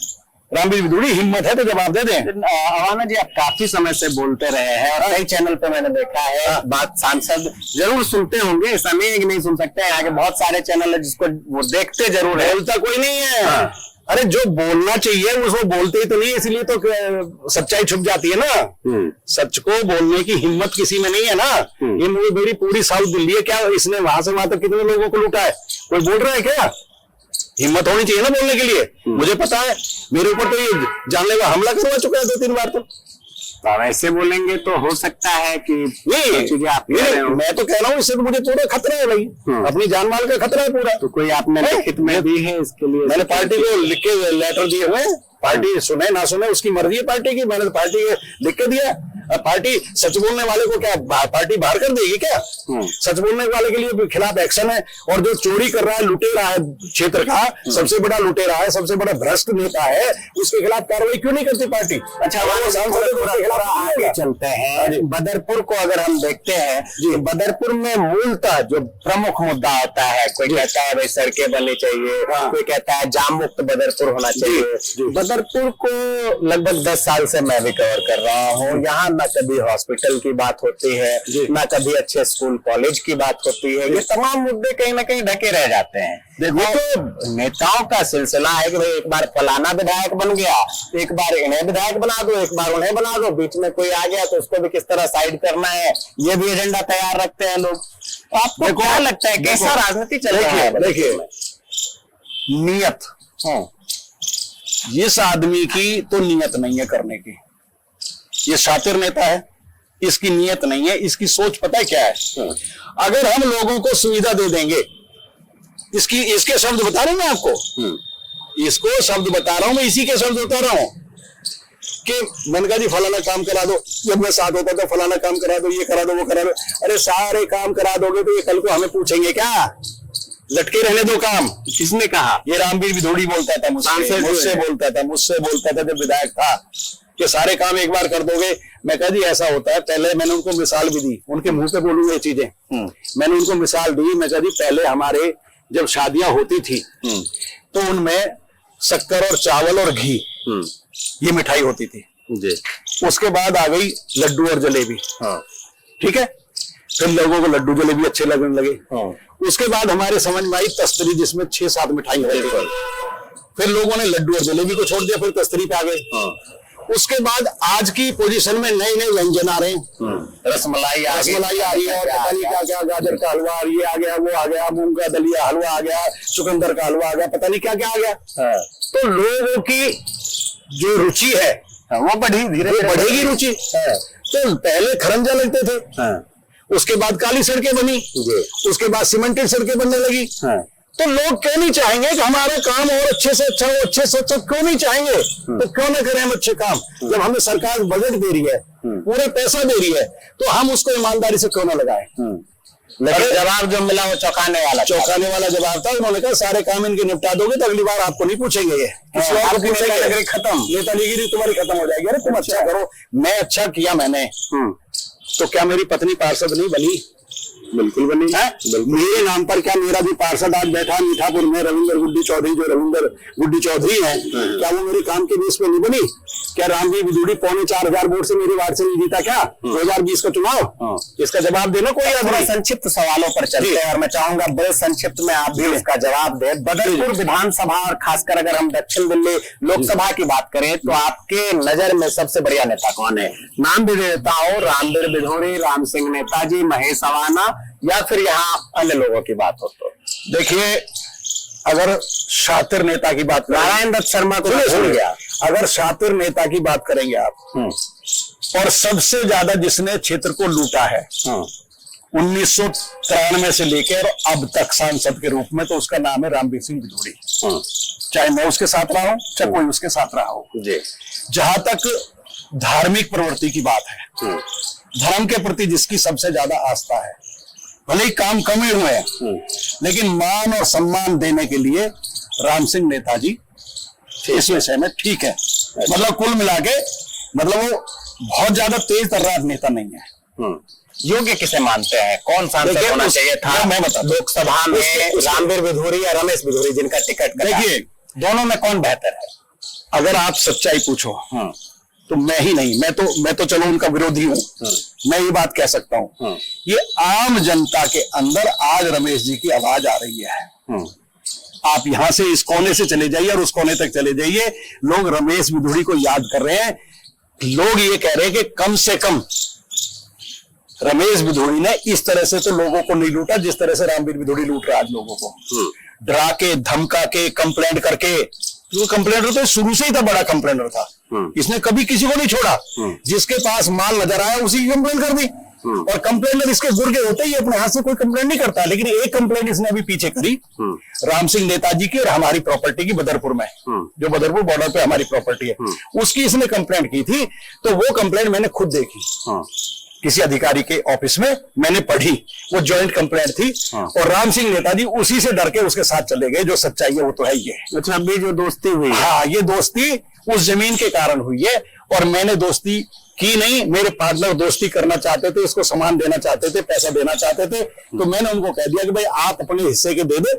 रामवीर बिधूड़ी हिम्मत है तो जवाब दे दें। अमाना जी, आप काफी समय से बोलते रहे हैं और कई चैनल पे मैंने देखा है बात सांसद जरूर सुनते होंगे, ऐसा नहीं है कि नहीं सुन सकते हैं। यहाँ के बहुत सारे चैनल है जिसको वो देखते जरूर है, बोलता कोई नहीं है। अरे जो बोलना चाहिए उसको बोलते ही तो नहीं, इसलिए तो सच्चाई छुप जाती है ना। सच को बोलने की हिम्मत किसी में नहीं है ना। ये मेरी पूरी साउथ दिल्ली है, क्या इसने वहां से वहां तक कितने लोगों को लूटा है? कोई बोल रहा है क्या? हिम्मत होनी चाहिए ना बोलने के लिए। मुझे पता है मेरे ऊपर तो ये जानलेवा हमला करवा चुका है 2-3 बार। तो ऐसे बोलेंगे तो हो सकता है कि नहीं चीजें आप मैं तो कह रहा हूँ, इससे तो मुझे पूरा खतरा है भाई, अपनी जान माल का खतरा है पूरा। तो कोई आपने लिखित में दी है इसके लिए? मैंने पार्टी को लिख के लेटर दिए हुए, पार्टी सुने ना सुने उसकी मर्जी है पार्टी की। मैंने पार्टी लिख के दिया। पार्टी सच बोलने वाले को क्या पार्टी बाहर कर देगी क्या? सच बोलने वाले के लिए खिलाफ एक्शन है। और जो चोरी कर रहा है, लुटे रहा है क्षेत्र का, सबसे बड़ा लुटे रहा है, सबसे बड़ा भ्रष्ट नेता है, उसके खिलाफ कार्रवाई क्यों नहीं करती पार्टी? अच्छा, आगे चलते हैं। बदरपुर को अगर हम देखते हैं, बदरपुर में मूलतः जो प्रमुख मुद्दा होता है, कोई कहता है भाई सड़कें बननी चाहिए, कोई कहता है जाम मुक्त बदरपुर होना चाहिए। बदरपुर को लगभग 10 साल से मैं भी कवर कर रहा हूँ। यहाँ ना कभी हॉस्पिटल की बात होती है, ना कभी अच्छे स्कूल कॉलेज की बात होती है। ये तमाम मुद्दे कहीं ना कहीं ढके रह जाते हैं। देखो, तो नेताओं का सिलसिला है कि भाई एक बार फलाना विधायक बन गया, एक बार इन्हें विधायक बना दो, एक बार उन्हें बना दो, बीच में कोई आ गया तो उसको भी किस तरह साइड करना है, ये भी एजेंडा तैयार रखते हैं लोग। तो आपको क्या लगता है कैसा राजनीति चल रहा है? देखिए, नियत इस आदमी की तो नियत नहीं है करने की। ये शातिर नेता है, इसकी नियत नहीं है। इसकी सोच पता है क्या है? अगर हम लोगों को सुविधा दे देंगे, इसके शब्द बता रहा हूं मैं आपको, इसको शब्द बता रहा हूं मैं, इसी के शब्द बता रहा हूं कि मैंने कहा जी फलाना काम करा दो, जब मैं साथ होता था फलाना काम करा दो, ये करा दो, वो करा दो। अरे सारे काम करा दोगे तो ये कल को हमें पूछेंगे क्या? लटके रहने दो काम। किसने कहा? ये रामवीर विधोड़ी बोलता था मुझसे बोलता था जब विधायक था कि सारे काम एक बार कर दोगे। मैं कहा जी ऐसा होता है। पहले मैंने उनको मिसाल भी दी, उनके मुंह पे बोलूंगा ये चीजें। मैंने उनको मिसाल दी, मैं कहा जी पहले हमारे जब शादियां होती थी तो उनमें शक्कर और चावल और घी ये मिठाई होती थी जी। उसके बाद आ गई लड्डू और जलेबी। ठीक है, फिर लोगों को लड्डू जलेबी अच्छे लगने लगे। उसके बाद हमारे समझ में आई तस्तरी जिसमें 6-7 मिठाई होती थी। फिर लोगों ने लड्डू और जलेबी को छोड़ दिया, फिर तस्तरी पे आ गए। उसके बाद आज की पोजीशन में नए नए व्यंजन आ रहे हैं। रसमलाई आ रही है, पता नहीं क्या क्या, गाजर का हलवा ये आ गया, वो आ गया, मूंग का दलिया हलवा आ गया, चुकंदर का हलवा आ गया, पता नहीं क्या क्या आ गया। तो लोगों की जो रुचि है वो बढ़ेगी रुचि। तो पहले खरंजा लगते थे, उसके बाद काली सड़कें बनी, उसके बाद सीमेंटेड सड़कें बनने लगी। तो लोग क्यों नहीं चाहेंगे कि हमारा काम और अच्छे से अच्छा हो, अच्छे से अच्छा क्यों नहीं चाहेंगे? तो क्यों ना करें हम अच्छे काम? जब हमें सरकार बजट दे रही है, पूरे पैसा दे रही है, तो हम उसको ईमानदारी से क्यों ना लगाए? लेकिन जवाब जो मिला वो चौंकाने वाला जवाब था। उन्होंने कहा सारे काम इनके निपटा दोगे तो अगली बार आपको नहीं पूछेंगे ये, किसी और को पूछेंगे। खत्म, नेतागिरी तुम्हारी खत्म हो जाएगी। अरे तुम अच्छा करो, मैं अच्छा किया मैंने, तो क्या मेरी पत्नी पार्षद नहीं बनी? बिल्कुल बनी है। मेरे नाम पर क्या मेरा भी पार्षद आज बैठा मीठापुर में, रविंद्र गुड्डी चौधरी, जो रविंद्र गुड्डी चौधरी है, क्या वो मेरे काम के बेस पे नहीं बनी? क्या रामवीर विधोड़ी 4,500 वोट से मेरे वार्ड से नहीं जीता क्या 2020 का चुनाव? इसका जवाब देना कोई थोड़ा संक्षिप्त सवालों पर चलते हैं और मैं चाहूंगा बड़े संक्षिप्त में आप भी उसका जवाब दें। बदरपुर विधानसभा और खासकर अगर हम दक्षिण दिल्ली लोकसभा की बात करें तो आपके नजर में सबसे बढ़िया नेता कौन है? नाम भी देता हो, रामवीर विधोड़ी, राम सिंह नेताजी, महेश अवाना, या फिर यहाँ अन्य लोगों की बात हो? तो देखिए, अगर शातिर नेता की बात, नारायण दत्त शर्मा को भूल गया। अगर शातिर नेता की बात करेंगे आप, और सबसे ज्यादा जिसने क्षेत्र को लूटा है 1993 से लेकर अब तक सांसद के रूप में, तो उसका नाम है रामवीर सिंह विधोड़ी। चाहे मैं उसके साथ रहा हूं, चाहे कोई उसके साथ रहा हो। जहां तक धार्मिक प्रवृत्ति की बात है, धर्म के प्रति जिसकी सबसे ज्यादा आस्था है, भले ही काम कम ही हुए हैं, लेकिन मान और सम्मान देने के लिए राम सिंह नेताजी इस विषय में ठीक है। मतलब कुल मिला के, मतलब वो बहुत ज्यादा तेज तर्रार नेता नहीं है। योग्य किसे मानते हैं? कौन सांसद होना चाहिए था? मैं बता, लोकसभा में रामवीर विधोड़ी या रमेश विधोड़ी जिनका टिकट? देखिए, दोनों में कौन बेहतर है? अगर आप सच्चाई पूछो तो मैं ही नहीं, मैं तो चलो उनका विरोधी हूं। मैं ये बात कह सकता हूं, ये आम जनता के अंदर आज रमेश जी की आवाज आ रही है। आप यहां से इस कोने से चले जाइए और उस कोने तक चले जाइए, लोग रमेश विधोड़ी को याद कर रहे हैं। लोग ये कह रहे हैं कि कम से कम रमेश विधोड़ी ने इस तरह से तो लोगों को नहीं लूटा जिस तरह से रामवीर विधोड़ी लूट रहा है आज लोगों को, डरा के, धमका के, कंप्लेंट करके। जो कंप्लेंटर तो शुरू से ही था, बड़ा कंप्लेंटर था, इसने कभी किसी को नहीं छोड़ा। जिसके पास माल नजर आया उसी की कंप्लेंट कर दी। और कंप्लेंटर इसके गुर्गे होते ही अपने हाथ से कोई कंप्लेंट नहीं करता, लेकिन एक कंप्लेंट इसने अभी पीछे करी राम सिंह नेताजी की और हमारी प्रॉपर्टी की बदरपुर में, जो बदरपुर बॉर्डर पे हमारी प्रॉपर्टी है, उसकी इसने कंप्लेंट की थी। तो वो कंप्लेंट मैंने खुद देखी, किसी अधिकारी के ऑफिस में मैंने पढ़ी, वो जॉइंट कंप्लेंट थी। और राम सिंह नेताजी उसी से डर के उसके साथ चले गए। जो सच्चाई है वो तो है ये। अच्छा, अभी जो दोस्ती हुई, हाँ, ये दोस्ती उस जमीन के कारण हुई है। और मैंने दोस्ती की नहीं, मेरे पार्टनर दोस्ती करना चाहते थे, इसको सामान देना चाहते थे, पैसा देना चाहते थे, तो मैंने उनको कह दिया कि भाई आप अपने हिस्से के दे दे,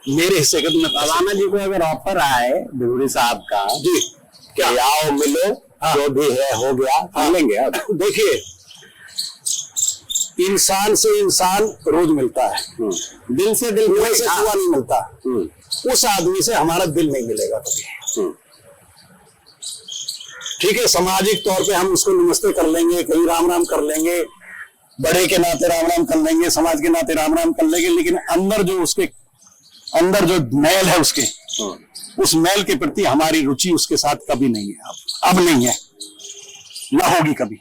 मेरे हिस्से के तुम्हें। अवाना जी को अगर ऑफर आए विधोड़ी साहब का, जी क्या आओ मिलो, जो भी है हो गया, लेंगे? अब देखिए, इंसान से इंसान रोज मिलता है, दिल से दिल से हुआ नहीं मिलता। उस आदमी से हमारा दिल नहीं मिलेगा कभी। ठीक है, सामाजिक तौर पे हम उसको नमस्ते कर लेंगे, कहीं राम राम कर लेंगे, बड़े के नाते राम राम कर लेंगे, समाज के नाते राम राम कर लेंगे, लेकिन अंदर जो उसके अंदर जो मैल है उसके, उस मैल के प्रति हमारी रुचि उसके साथ कभी नहीं है। अब नहीं है, ना होगी कभी।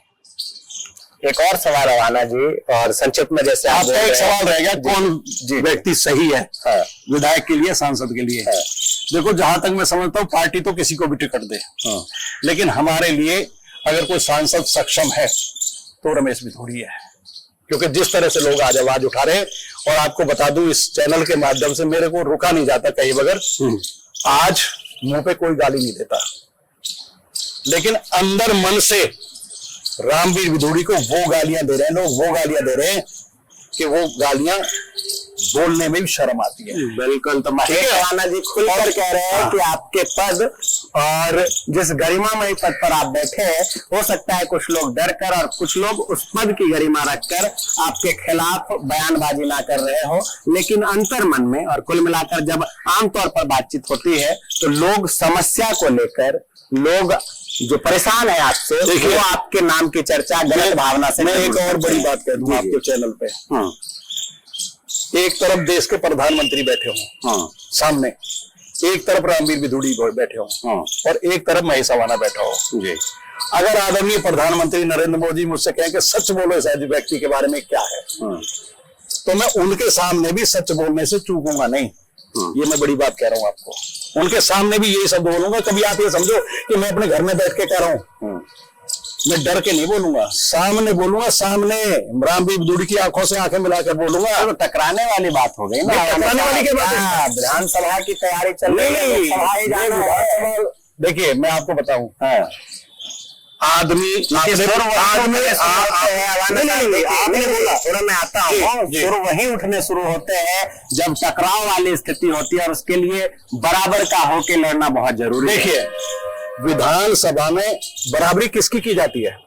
एक और सवाल अवाना जी, और संक्षिप्त में जैसे आपका एक सवाल रहेगा, कौन व्यक्ति सही है विधायक के लिए, सांसद के लिए? देखो, जहां तक मैं समझता हूँ, पार्टी तो किसी को भी टिकट दे, लेकिन हमारे लिए अगर कोई सांसद सक्षम है तो रमेश विधोड़ी है। क्योंकि जिस तरह से लोग आज आवाज उठा रहे हैं, और आपको बता दूं इस चैनल के माध्यम से मेरे को रुका नहीं जाता कहीं बगैर। आज मुंह पे कोई गाली नहीं देता, लेकिन अंदर मन से रामवीर विधुड़ी को वो गालियां दे रहे हैं लोग, वो गालियां दे रहे हैं कि वो गालियां बोलने में भी शर्म आती है। बिल्कुल। तो महेश सवाना जी खुलकर कह रहे हैं कि आपके पद और जिस गरिमामय पद पर आप बैठे हैं, हो सकता है कुछ लोग डर कर और कुछ लोग उस पद की गरिमा रखकर आपके खिलाफ बयानबाजी ना कर रहे हो, लेकिन अंतर मन में और कुल मिलाकर जब आमतौर पर बातचीत होती है तो लोग समस्या को लेकर, लोग जो परेशान है आपसे, वो आपके नाम की चर्चा गलत भावना से। मैं एक और बड़ी बात कह दूं आपके चैनल पे, एक तरफ देश के प्रधानमंत्री बैठे हों सामने, एक तरफ रामवीर विधुड़ी बैठे हों, और एक तरफ महेश सवाना बैठा हो। अगर आदरणीय प्रधानमंत्री नरेंद्र मोदी मुझसे कहें कि सच बोलो इस व्यक्ति के बारे में क्या है, तो मैं उनके सामने भी सच बोलने से चूकूंगा नहीं। ये मैं बड़ी बात कह रहा हूं आपको, उनके सामने भी यही शब्द बोलूंगा। कभी आप ये समझो कि मैं अपने घर में बैठ के कह रहा हूं, मैं डर के नहीं बोलूंगा, सामने बोलूंगा, सामने रामवीर विधुड़ी की आंखों से आंखें मिलाकर बोलूंगा। तो टकराने वाली बात हो गई ना, टकराने वाली के बात, विधानसभा की तैयारी चल रही है। देखिए मैं आपको बताऊं, आदमी आपने बोला थोड़ा, मैं आता हूँ, शुरू वहीं उठने शुरू होते हैं जब टकराव वाली स्थिति होती है, और उसके लिए बराबर का होके लड़ना बहुत जरूरी है। देखिए विधानसभा में बराबरी किसकी की जाती है?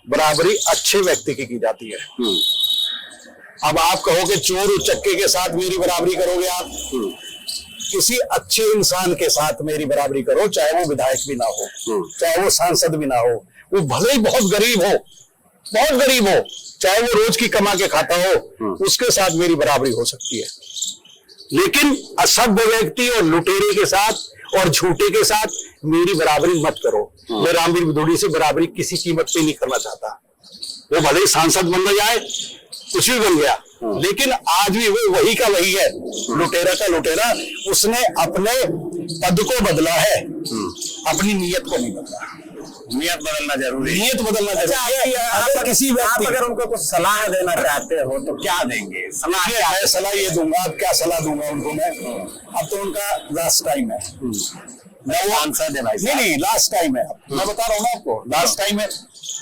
बराबरी अच्छे व्यक्ति की जाती है। अब आप कहो कि चोर उचक्के के साथ मेरी बराबरी करोगे आप, किसी अच्छे इंसान के साथ मेरी बराबरी करो, चाहे वो विधायक भी ना हो, चाहे वो सांसद भी ना हो, वो भले ही बहुत गरीब हो, बहुत गरीब हो, चाहे वो रोज की कमा के खाता हो, उसके साथ मेरी बराबरी हो सकती है। लेकिन असभ्य व्यक्ति और लुटेरे के साथ और झूठे के साथ मेरी बराबरी मत करो। मैं रामवीर विधुड़ी से बराबरी किसी कीमत पे नहीं करना चाहता। वो भले ही सांसद बन जाए, कुछ भी बन गया, लेकिन आज भी वो वही का वही है, लुटेरा का लुटेरा। उसने अपने पद को बदला है, अपनी नीयत को नहीं बदला। नियत बदलना जरूरी है। नियत बदलना जरूरी है। अगर किसी व्यक्ति, अगर उनको कुछ सलाह देना चाहते हो तो क्या देंगे? सलाह ये दूंगा, अब क्या सलाह दूंगा उनको मैं, अब तो उनका लास्ट टाइम है। मैं वो आंसर देना, नहीं लास्ट टाइम है। मैं बता रहा हूँ ना आपको, लास्ट टाइम है।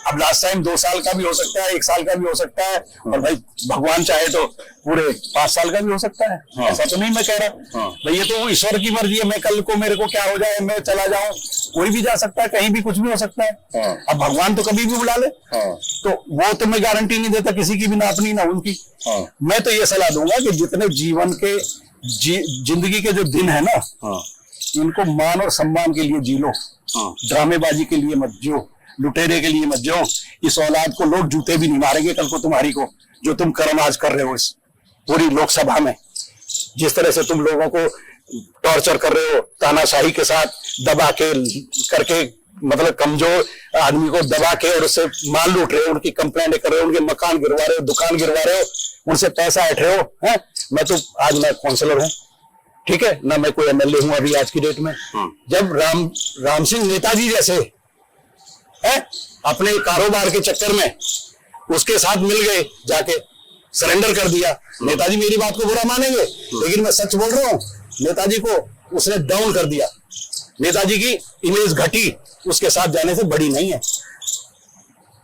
अब लास्ट टाइम 2 साल का भी हो सकता है, 1 साल का भी हो सकता है, और भाई भगवान चाहे तो पूरे 5 साल का भी हो सकता है। ऐसा तो नहीं मैं कह रहा भाई, ये तो ईश्वर की मर्जी है। मैं कल को मेरे को क्या हो जाए, मैं चला जाऊं, कोई भी जा सकता है, कहीं भी कुछ भी हो सकता है। अब भगवान तो कभी भी बुला ले, तो वो तो मैं गारंटी नहीं देता किसी की भी, ना अपनी ना उनकी। मैं तो ये सलाह दूंगा कि जितने जीवन के जिंदगी के जो दिन है ना, इनको मान और सम्मान के लिए जी लो, ड्रामेबाजी के लिए मत जियो, लुटेरे के लिए मत जाओ। इस औलाद को लोग जूते भी नहीं मारेंगे कल को तुम्हारी को, जो तुम कर्म आज कर रहे हो इस पूरी लोकसभा में। जिस तरह से तुम लोगों को टॉर्चर कर रहे हो, तानाशाही के साथ दबा के करके, मतलब कमजोर आदमी को दबा के और उससे माल लूट रहे हो, उनकी कंप्लेंट कर रहे हो, उनके मकान गिरवा रहे हो, दुकान गिरवा रहे हो, उनसे पैसा हट रहे हो। है मैं तो आज मैं काउंसलर हूँ, ठीक है ना, मैं कोई एमएलए हूँ अभी आज की डेट में। जब राम सिंह नेताजी जैसे है अपने कारोबार के चक्कर में उसके साथ मिल गए, जाके सरेंडर कर दिया। नेताजी मेरी बात को बुरा मानेंगे, लेकिन मैं सच बोल रहा हूं, नेताजी को उसने डाउन कर दिया। नेताजी की इमेज घटी, उसके साथ जाने से बड़ी नहीं है।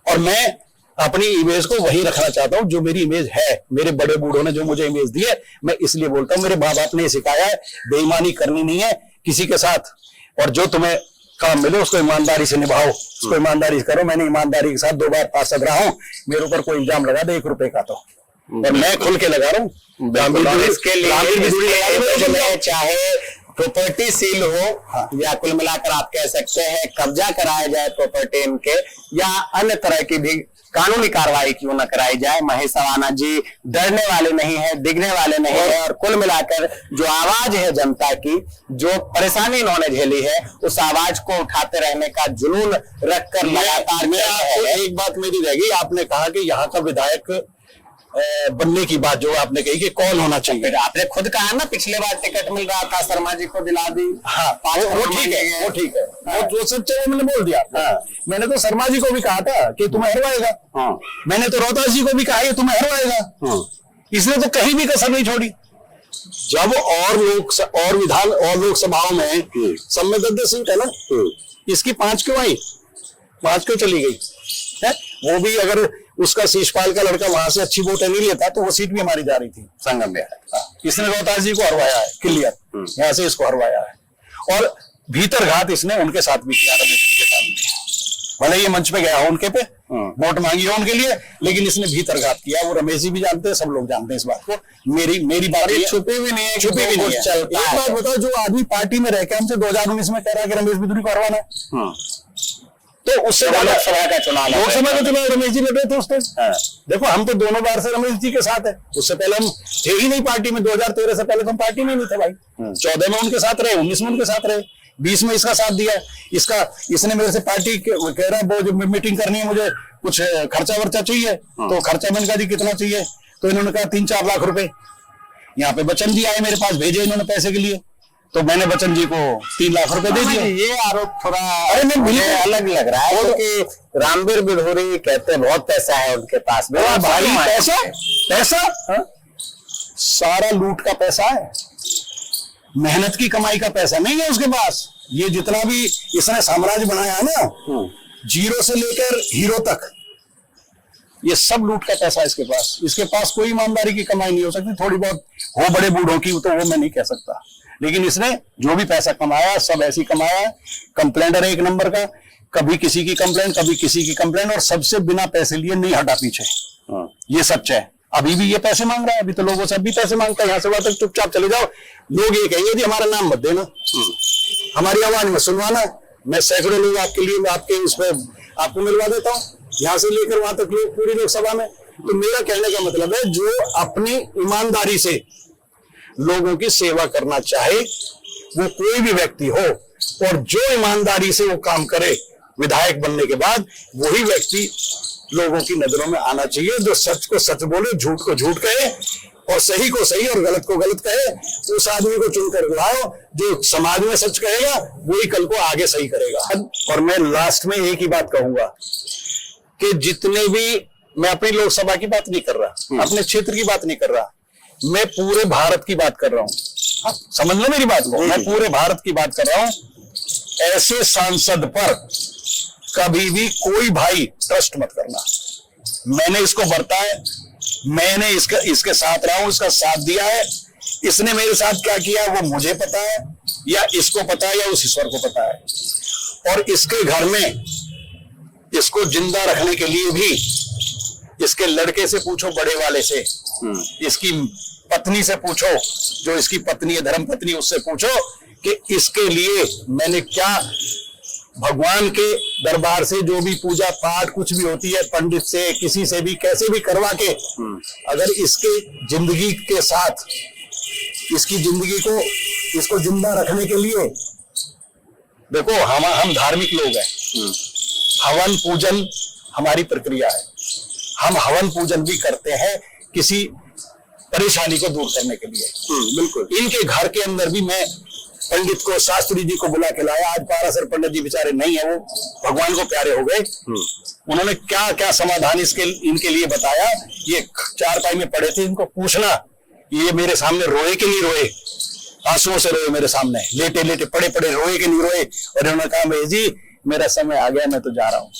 और मैं अपनी इमेज को वही रखना चाहता हूं जो मेरी इमेज है। मेरे बड़े बूढ़ों ने जो मुझे इमेज दी है, मैं इसलिए बोलता हूं, मेरे माँ बाप ने सिखाया है बेईमानी करनी नहीं है किसी के साथ, और जो तुम्हें काम मिले उसको ईमानदारी से निभाओ, उसको ईमानदारी से करो। मैंने ईमानदारी के साथ 2 बार पार्षद रहा हूं, मेरे ऊपर कोई इल्जाम लगा दे 1 रुपए का तो, और मैं खुल के लगा रहा हूं। इसके लिए चाहे प्रॉपर्टी सील हो, या कुल मिलाकर आप कह सकते हैं कब्जा कराया जाए प्रॉपर्टी इनके, या अन्य तरह की भी कानूनी कार्रवाई क्यों न कराई जाए, महेश सवाना जी डरने वाले नहीं है, दिखने वाले नहीं है। और कुल मिलाकर जो आवाज है जनता की, जो परेशानी इन्होंने झेली है, उस आवाज को उठाते रहने का जुनून रखकर लगातार। मैं आपको एक बात मेरी रहेगी, आपने कहा कि यहाँ का विधायक बनने की बात जो आपने कही कि कौन होना चाहिए। फिर आपने खुद कहा ना पिछले बार टिकट मिल रहा था, शर्मा जी को दिला दी। हाँ वो ठीक है, वो ठीक है, वो जो सच है वो मैंने बोल दिया। हाँ। मैंने तो शर्मा जी को भी कहा था कि तुम्हें हरवाएगा। हाँ। मैंने तो रोहतास जी को भी कहा है तुम्हें हरवाएगा। हाँ। इसने तो कहीं भी कसर नहीं छोड़ी। जब और विधान और लोकसभाओं में सब में 10-10 सीट है ना, इसकी 5 क्यों आई, 5 क्यों चली गई है? वो भी अगर उसका शीशपाल का लड़का वहां से अच्छी वोट नहीं लेता तो वो सीट भी हमारी जा रही थी संगम में। इसने रोहतास जी को हरवाया है क्लियर, यहाँ से इसको हरवाया है। और भीतर घात इसने उनके साथ भी किया, रमेश जी के साथ। भले ये मंच पे गया हो उनके पे, वोट मांगी हो उनके लिए, लेकिन इसने भीतर घात किया। वो रमेश जी भी जानते हैं, सब लोग जानते हैं इस बात को। मेरी बात छुपी भी नहीं है, छुपी भी नहीं है। एक बात बताओ, जो आदमी पार्टी में रह के हमसे 2019 में कह रहा है कि रमेश बिधूरी को हरवाना है, तो उससे लोकसभा का चुनाव रमेश जी लड़ रहे थे उस टाइम। देखो हम तो दोनों बार से रमेश जी के साथ है। उससे पहले हम थे ही नहीं पार्टी में, 2013 से पहले तो हम पार्टी में नहीं थे भाई। 14 में उनके साथ रहे, 19 में उनके साथ रहे, 20 में इसका साथ दिया। इसने मेरे से पार्टी कह रहा है वो जो मीटिंग करनी है, मुझे कुछ खर्चा वर्चा चाहिए। तो खर्चा मैंने कहा जी कितना चाहिए, तो इन्होंने कहा 3-4 लाख रुपए। यहाँ पे बच्चन जी आए मेरे पास, भेजे इन्होंने पैसे के लिए, तो मैंने बच्चन जी को 3 लाख रुपए दे दिए। ये आरोप थोड़ा अलग लग रहा है, क्योंकि रामवीर बिधूरी कहते हैं बहुत पैसा है उनके पास में। भाई पैसा सारा लूट का पैसा है, मेहनत की कमाई का पैसा नहीं है उसके पास। ये जितना भी इसने साम्राज्य बनाया है ना, जीरो से लेकर हीरो तक, ये सब लूट का पैसा इसके पास। इसके पास कोई ईमानदारी की कमाई नहीं हो सकती। थोड़ी बहुत हो बड़े बूढ़ों की, तो वो मैं नहीं कह सकता, लेकिन इसने जो भी पैसा कमाया सब ऐसी कमाया। कंप्लेंटर एक नंबर का, कभी किसी की कंप्लेंट, कभी किसी की कंप्लेंट, और सबसे बिना पैसे लिए नहीं हटा पीछे। ये सच है। अभी भी ये पैसे मांग रहा है, अभी तो लोगों से अभी पैसे मांगता है। यहाँ से वहां तक चुपचाप चले जाओ, लोग ये कहेंगे जी हमारा नाम मत देना, हमारी आवाज में सुनवाना। मैं सैकड़ों लोग आपके लिए, आपके उस पर आपको मिलवा देता हूँ, यहाँ से लेकर वहां तक लोग पूरी लोकसभा में। तो मेरा कहने का मतलब है, जो अपनी ईमानदारी से लोगों की सेवा करना चाहे, वो कोई भी व्यक्ति हो, और जो ईमानदारी से वो काम करे विधायक बनने के बाद, वही व्यक्ति लोगों की नजरों में आना चाहिए। जो सच को सच बोले, झूठ को झूठ कहे, और सही को सही और गलत को गलत कहे। उस आदमी को चुनकर लाओ जो समाज में सच कहेगा, वही कल को आगे सही करेगा। और मैं लास्ट में एक ही बात कहूंगा कि जितने भी, मैं अपनी लोकसभा की बात नहीं कर रहा, अपने क्षेत्र की बात नहीं कर रहा, मैं पूरे भारत की बात कर रहा हूं। समझ लो मेरी बात को, मैं पूरे भारत की बात कर रहा हूं। ऐसे सांसद पर कभी भी कोई भाई ट्रस्ट मत करना। मैंने इसको बरता है, मैंने इसके साथ रहा हूं, इसका साथ दिया है। इसने मेरे साथ क्या किया वो मुझे पता है, या इसको पता है, या उस ईश्वर को पता है। और इसके घर में इसको जिंदा रखने के लिए भी इसके लड़के से पूछो, बड़े वाले से, इसकी पत्नी से पूछो, जो इसकी पत्नी है, धर्म पत्नी, उससे पूछो कि इसके लिए मैंने क्या भगवान के दरबार से जो भी पूजा पाठ कुछ भी होती है, पंडित से किसी से भी कैसे भी करवा के, अगर इसके जिंदगी के साथ इसकी जिंदगी को इसको जिंदा रखने के लिए, देखो हम धार्मिक लोग हैं, हवन पूजन हमारी प्रक्रिया है। हम हवन पूजन भी करते हैं किसी परेशानी को दूर करने के लिए। बिल्कुल। इनके घर के अंदर भी मैं पंडित को, शास्त्री जी को बुला के लाया। आज पारासर पंडित जी बेचारे नहीं है, वो भगवान को प्यारे हो गए। उन्होंने क्या क्या समाधान इनके लिए बताया। ये 4 पाई में पड़े थे, इनको पूछना, ये मेरे सामने रोए कि नहीं रोए, आंसुओं से रोए मेरे सामने, लेटे लेटे पड़े पड़े रोए कि नहीं रोए। और इन्होंने कहा भाई जी मेरा समय आ गया, मैं तो जा रहा हूँ,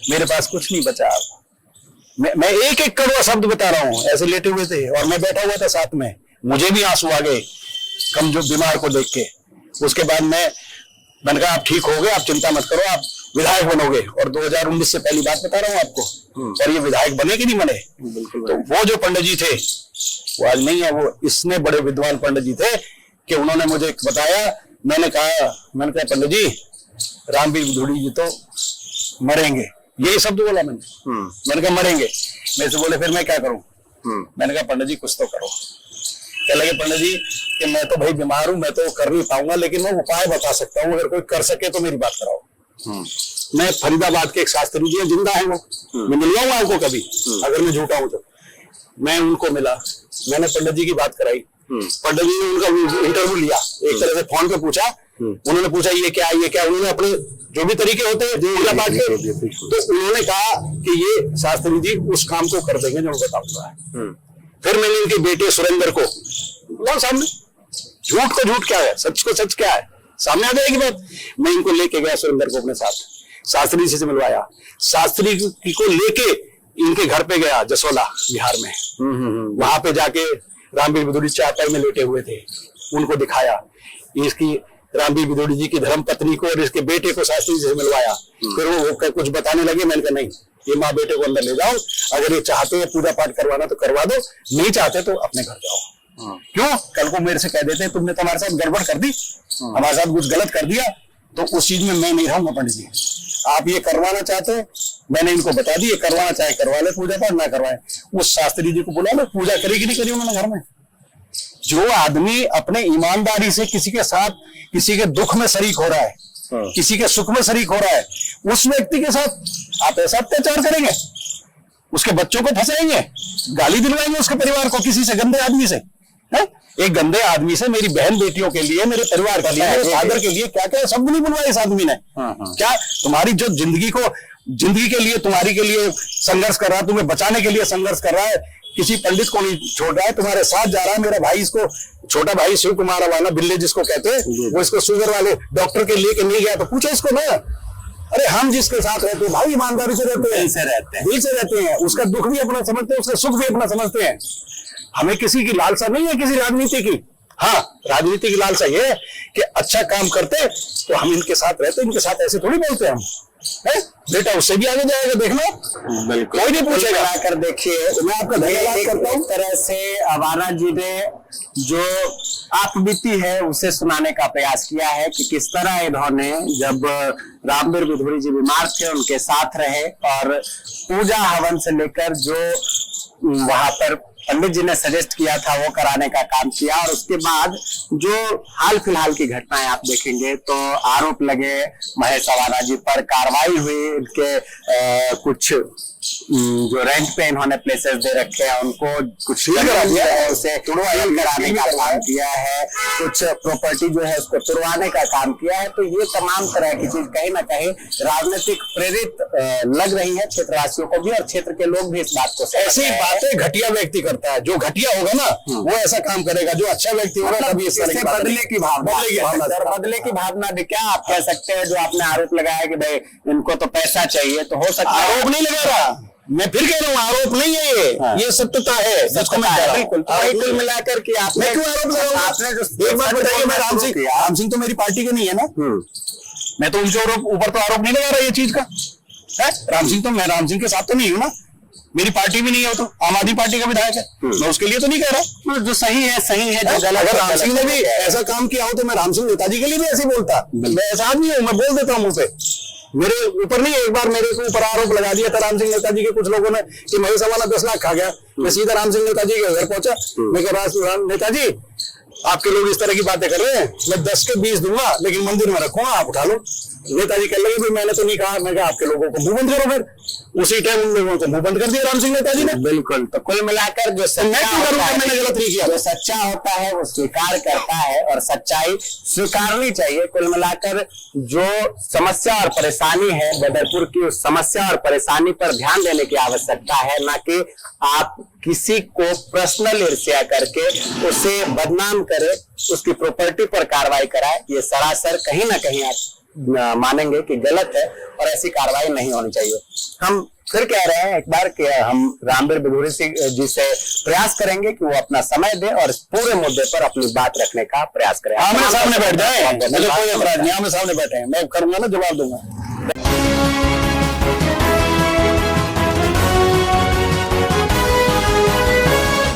मेरे पास कुछ नहीं बचा। मैं एक एक कड़वा शब्द बता रहा हूँ, ऐसे लेटे हुए थे और मैं बैठा हुआ था साथ में, मुझे भी आंसू आ गए कम जो बीमार को देख के। उसके बाद मैंने कहा आप ठीक हो गए, आप चिंता मत करो, आप विधायक बनोगे। और 2019 से पहली बात बता रहा हूँ आपको, और ये विधायक बने कि नहीं बने। तो वो जो पंडित जी थे वो आज नहीं है, वो इसने बड़े विद्वान पंडित जी थे कि उन्होंने मुझे बताया। मैंने कहा पंडित जी रामवीर बिधूरी जी तो मरेंगे, यही शब्द बोला मैंने कहा मरेंगे। मेरे से बोले फिर मैं क्या करूं। मैंने कहा पंडित जी कुछ तो करो। क्या लगे पंडित जी कि मैं तो भाई बीमार हूं, मैं तो कर नहीं पाऊंगा, लेकिन मैं उपाय बता सकता हूं, अगर कोई कर सके तो मेरी बात कराओ। मैं फरीदाबाद के एक शास्त्री जी है, जिंदा है वो, मैं मिल जाऊंगा आपको कभी, अगर मैं झूठा हूं तो। मैं उनको मिला, मैंने पंडित जी की बात कराई, पंडित जी ने उनका इंटरव्यू लिया, एक तरह से फोन पे पूछा, उन्होंने पूछा ये क्या, उन्होंने अपने जो भी तरीके होते हैं पूजा पाठ के, तो उन्होंने कहा कि ये शास्त्री जी उस काम को कर देंगे जो मैं बताऊंगा। फिर मैंने इनके बेटे सुरेंद्र को बोला सामने, झूठ को झूठ क्या है, सच को सच क्या है, सामने आ जाएगी बात। मैं इनको लेके गया सुरेंद्र को अपने साथ, शास्त्री जी से मिलवाया, शास्त्री को लेके इनके घर पे गया जसोला बिहार में, वहां पे जाके रामवीर विदुड़ी चारपाई में लेटे हुए थे, उनको दिखाया, इसकी रामवीर विदुड़ी जी की धर्म पत्नी को और इसके बेटे को शास्त्री जी से मिलवाया। फिर वो कुछ बताने लगे, मैंने कहा नहीं, ये माँ बेटे को अंदर ले जाओ, अगर ये चाहते हैं पूजा पाठ करवाना तो करवा दो, नहीं चाहते तो अपने घर जाओ। क्यों कल को मेरे से कह देते तुमने तो हमारे साथ गड़बड़ कर दी, हमारे साथ कुछ गलत कर दिया, तो उस चीज में मैं नहीं रहूंगा। पंडित जी आप ये करवाना चाहते हैं, मैंने इनको बता दी, ये करवाना चाहे करवा ले पूजा पाठ, ना करवाए। उस शास्त्री जी को बुला लो, पूजा करेगी नहीं करी उन्होंने घर में। जो आदमी अपने ईमानदारी से किसी के साथ, किसी के दुख में शरीक हो रहा है, किसी के सुख में शरीक हो रहा है, उस व्यक्ति के साथ आप ऐसा अत्याचार करेंगे, उसके बच्चों को फंसाएंगे, गाली दिलवाएंगे उसके परिवार को किसी से, गंदे आदमी से। एक गंदे आदमी से मेरी बहन बेटियों के लिए, मेरे परिवार के लिए, मेरे फादर के लिए क्या क्या शब्द नहीं बुलवाए इस आदमी ने। क्या तुम्हारी जो जिंदगी के लिए, तुम्हारी के लिए संघर्ष कर रहा है, तुम्हें बचाने के लिए संघर्ष कर रहा है, किसी पंडित को नहीं छोड़ रहा है, तुम्हारे साथ जा रहा है। मेरा भाई, इसको छोटा भाई शिव कुमार अवाना बिल्ले जिसको कहते हैं, वो इसको शुगर वाले डॉक्टर के लिए नहीं गया, तो पूछो इसको ना। अरे हम जिसके साथ रहते हैं भाई, ईमानदारी से रहते हैं, दिल से रहते हैं, उसका दुख भी अपना समझते हैं, उसका सुख भी अपना समझते हैं। हमें किसी की लालसा नहीं है, किसी राजनीति की। हाँ, राजनीति की लालसा ये है कि अच्छा काम करते तो हम इनके साथ रहते, इनके साथ ऐसे थोड़ी बोलते हम है? बेटा उससे भी आगे जाएगा, देखना कोई नहीं पूछेगा। कर देखिए, मैं आपका धन्यवाद करता हूँ। इस तरह से अवाना जी ने जो आप बीती है उसे सुनाने का प्रयास किया है कि किस तरह इन्होंने, जब रामवीर विदुड़ी जी बीमार थे, उनके साथ रहे और पूजा हवन से लेकर जो वहां पर पंडित जी ने सजेस्ट किया था वो कराने का काम किया। और उसके बाद जो हाल फिलहाल की घटनाएं आप देखेंगे तो आरोप लगे महेश अवाना जी पर, कार्रवाई हुई, इनके कुछ जो रेंट पे इन्होंने प्लेसेस दे रखे हैं उनको कुछ उसे कराने का काम किया है, कुछ प्रॉपर्टी जो है उसको तुड़वाने का काम किया है। तो ये तमाम तरह की चीज कहीं ना कहीं राजनीतिक प्रेरित लग रही है क्षेत्रवासियों को भी, और क्षेत्र के लोग भी इस बात को ऐसी बातें घटिया व्यक्ति करता है। जो घटिया होगा ना वो ऐसा काम करेगा, जो अच्छा व्यक्ति होगा कभी इस तरह बदले की भावना भी क्या आप कह सकते हैं। जो आपने आरोप लगाया कि भाई इनको तो पैसा चाहिए, तो हो सकता है। आरोप नहीं लगा रहा, मैं फिर कह रहा हूँ आरोप नहीं है ये। हाँ। ये सत्यता है, सच को मैं कह रहा हूँ। बिल्कुल, तो कुल मिलाकर के आपने क्यों आरोप लगाऊंगा? आपने जो एक बात बताइए, मैं राम सिंह तो मेरी पार्टी के नहीं है ना, मैं तो उनके ऊपर तो आरोप नहीं लगा रहा ये चीज का है। राम सिंह तो, मैं राम सिंह के साथ तो नहीं हूँ ना, मेरी पार्टी भी नहीं है, तो आम आदमी पार्टी का विधायक है, मैं उसके लिए तो नहीं कह रहा। जो सही है जो गलत। अगर राम सिंह ने भी ऐसा काम किया हो तो मैं राम सिंह नेताजी के लिए भी ऐसे बोलता। मैं ऐसा आदमी हूँ, मैं बोल देता हूँ मुंह पे। मेरे ऊपर नहीं, एक बार मेरे ऊपर आरोप लगा दिया था राम सिंह नेताजी के कुछ लोगों ने कि महेश अवाना 10 लाख खा गया। मैं सीधा राम सिंह नेताजी के घर पहुंचा, मैं कह रहा नेताजी आपके लोग इस तरह की बातें कर रहे हैं, मैं 10 के 20 दूंगा लेकिन मंदिर में रखूंगा, आप उठा लो। नेताजी कहने लगे मैंने तो नहीं कहा। मैं कहा आपके लोगों को मुंह बंद करो। फिर उसी टाइम उन लोगों को मुंह बंद कर दिया राम सिंह नेताजी ने। बिल्कुल, तो कुल मिलाकर जो मैंने गलत नहीं किया, जो सच्चा होता है वो स्वीकार करता है और सच्चाई स्वीकारनी चाहिए। कुल मिलाकर जो समस्या और परेशानी है बदरपुर की, उस समस्या और परेशानी पर ध्यान देने की आवश्यकता है, ना कि आप किसी को पर्सनल ईर्ष्या करके उसे बदनाम करे, उसकी प्रॉपर्टी पर कार्रवाई कराए। ये सरासर कहीं ना कहीं आप मानेंगे कि गलत है और ऐसी कार्रवाई नहीं होनी चाहिए। हम फिर कह रहे हैं एक बार कि हम रामवीर विदुड़ी जी से प्रयास करेंगे कि वो अपना समय दे और इस पूरे मुद्दे पर अपनी बात रखने का प्रयास करें। आमने सामने बैठ जाए, मुझे कोई अपराध नहीं, आमने सामने बैठे हैं, मैं करूंगा ना, जवाब दूंगा।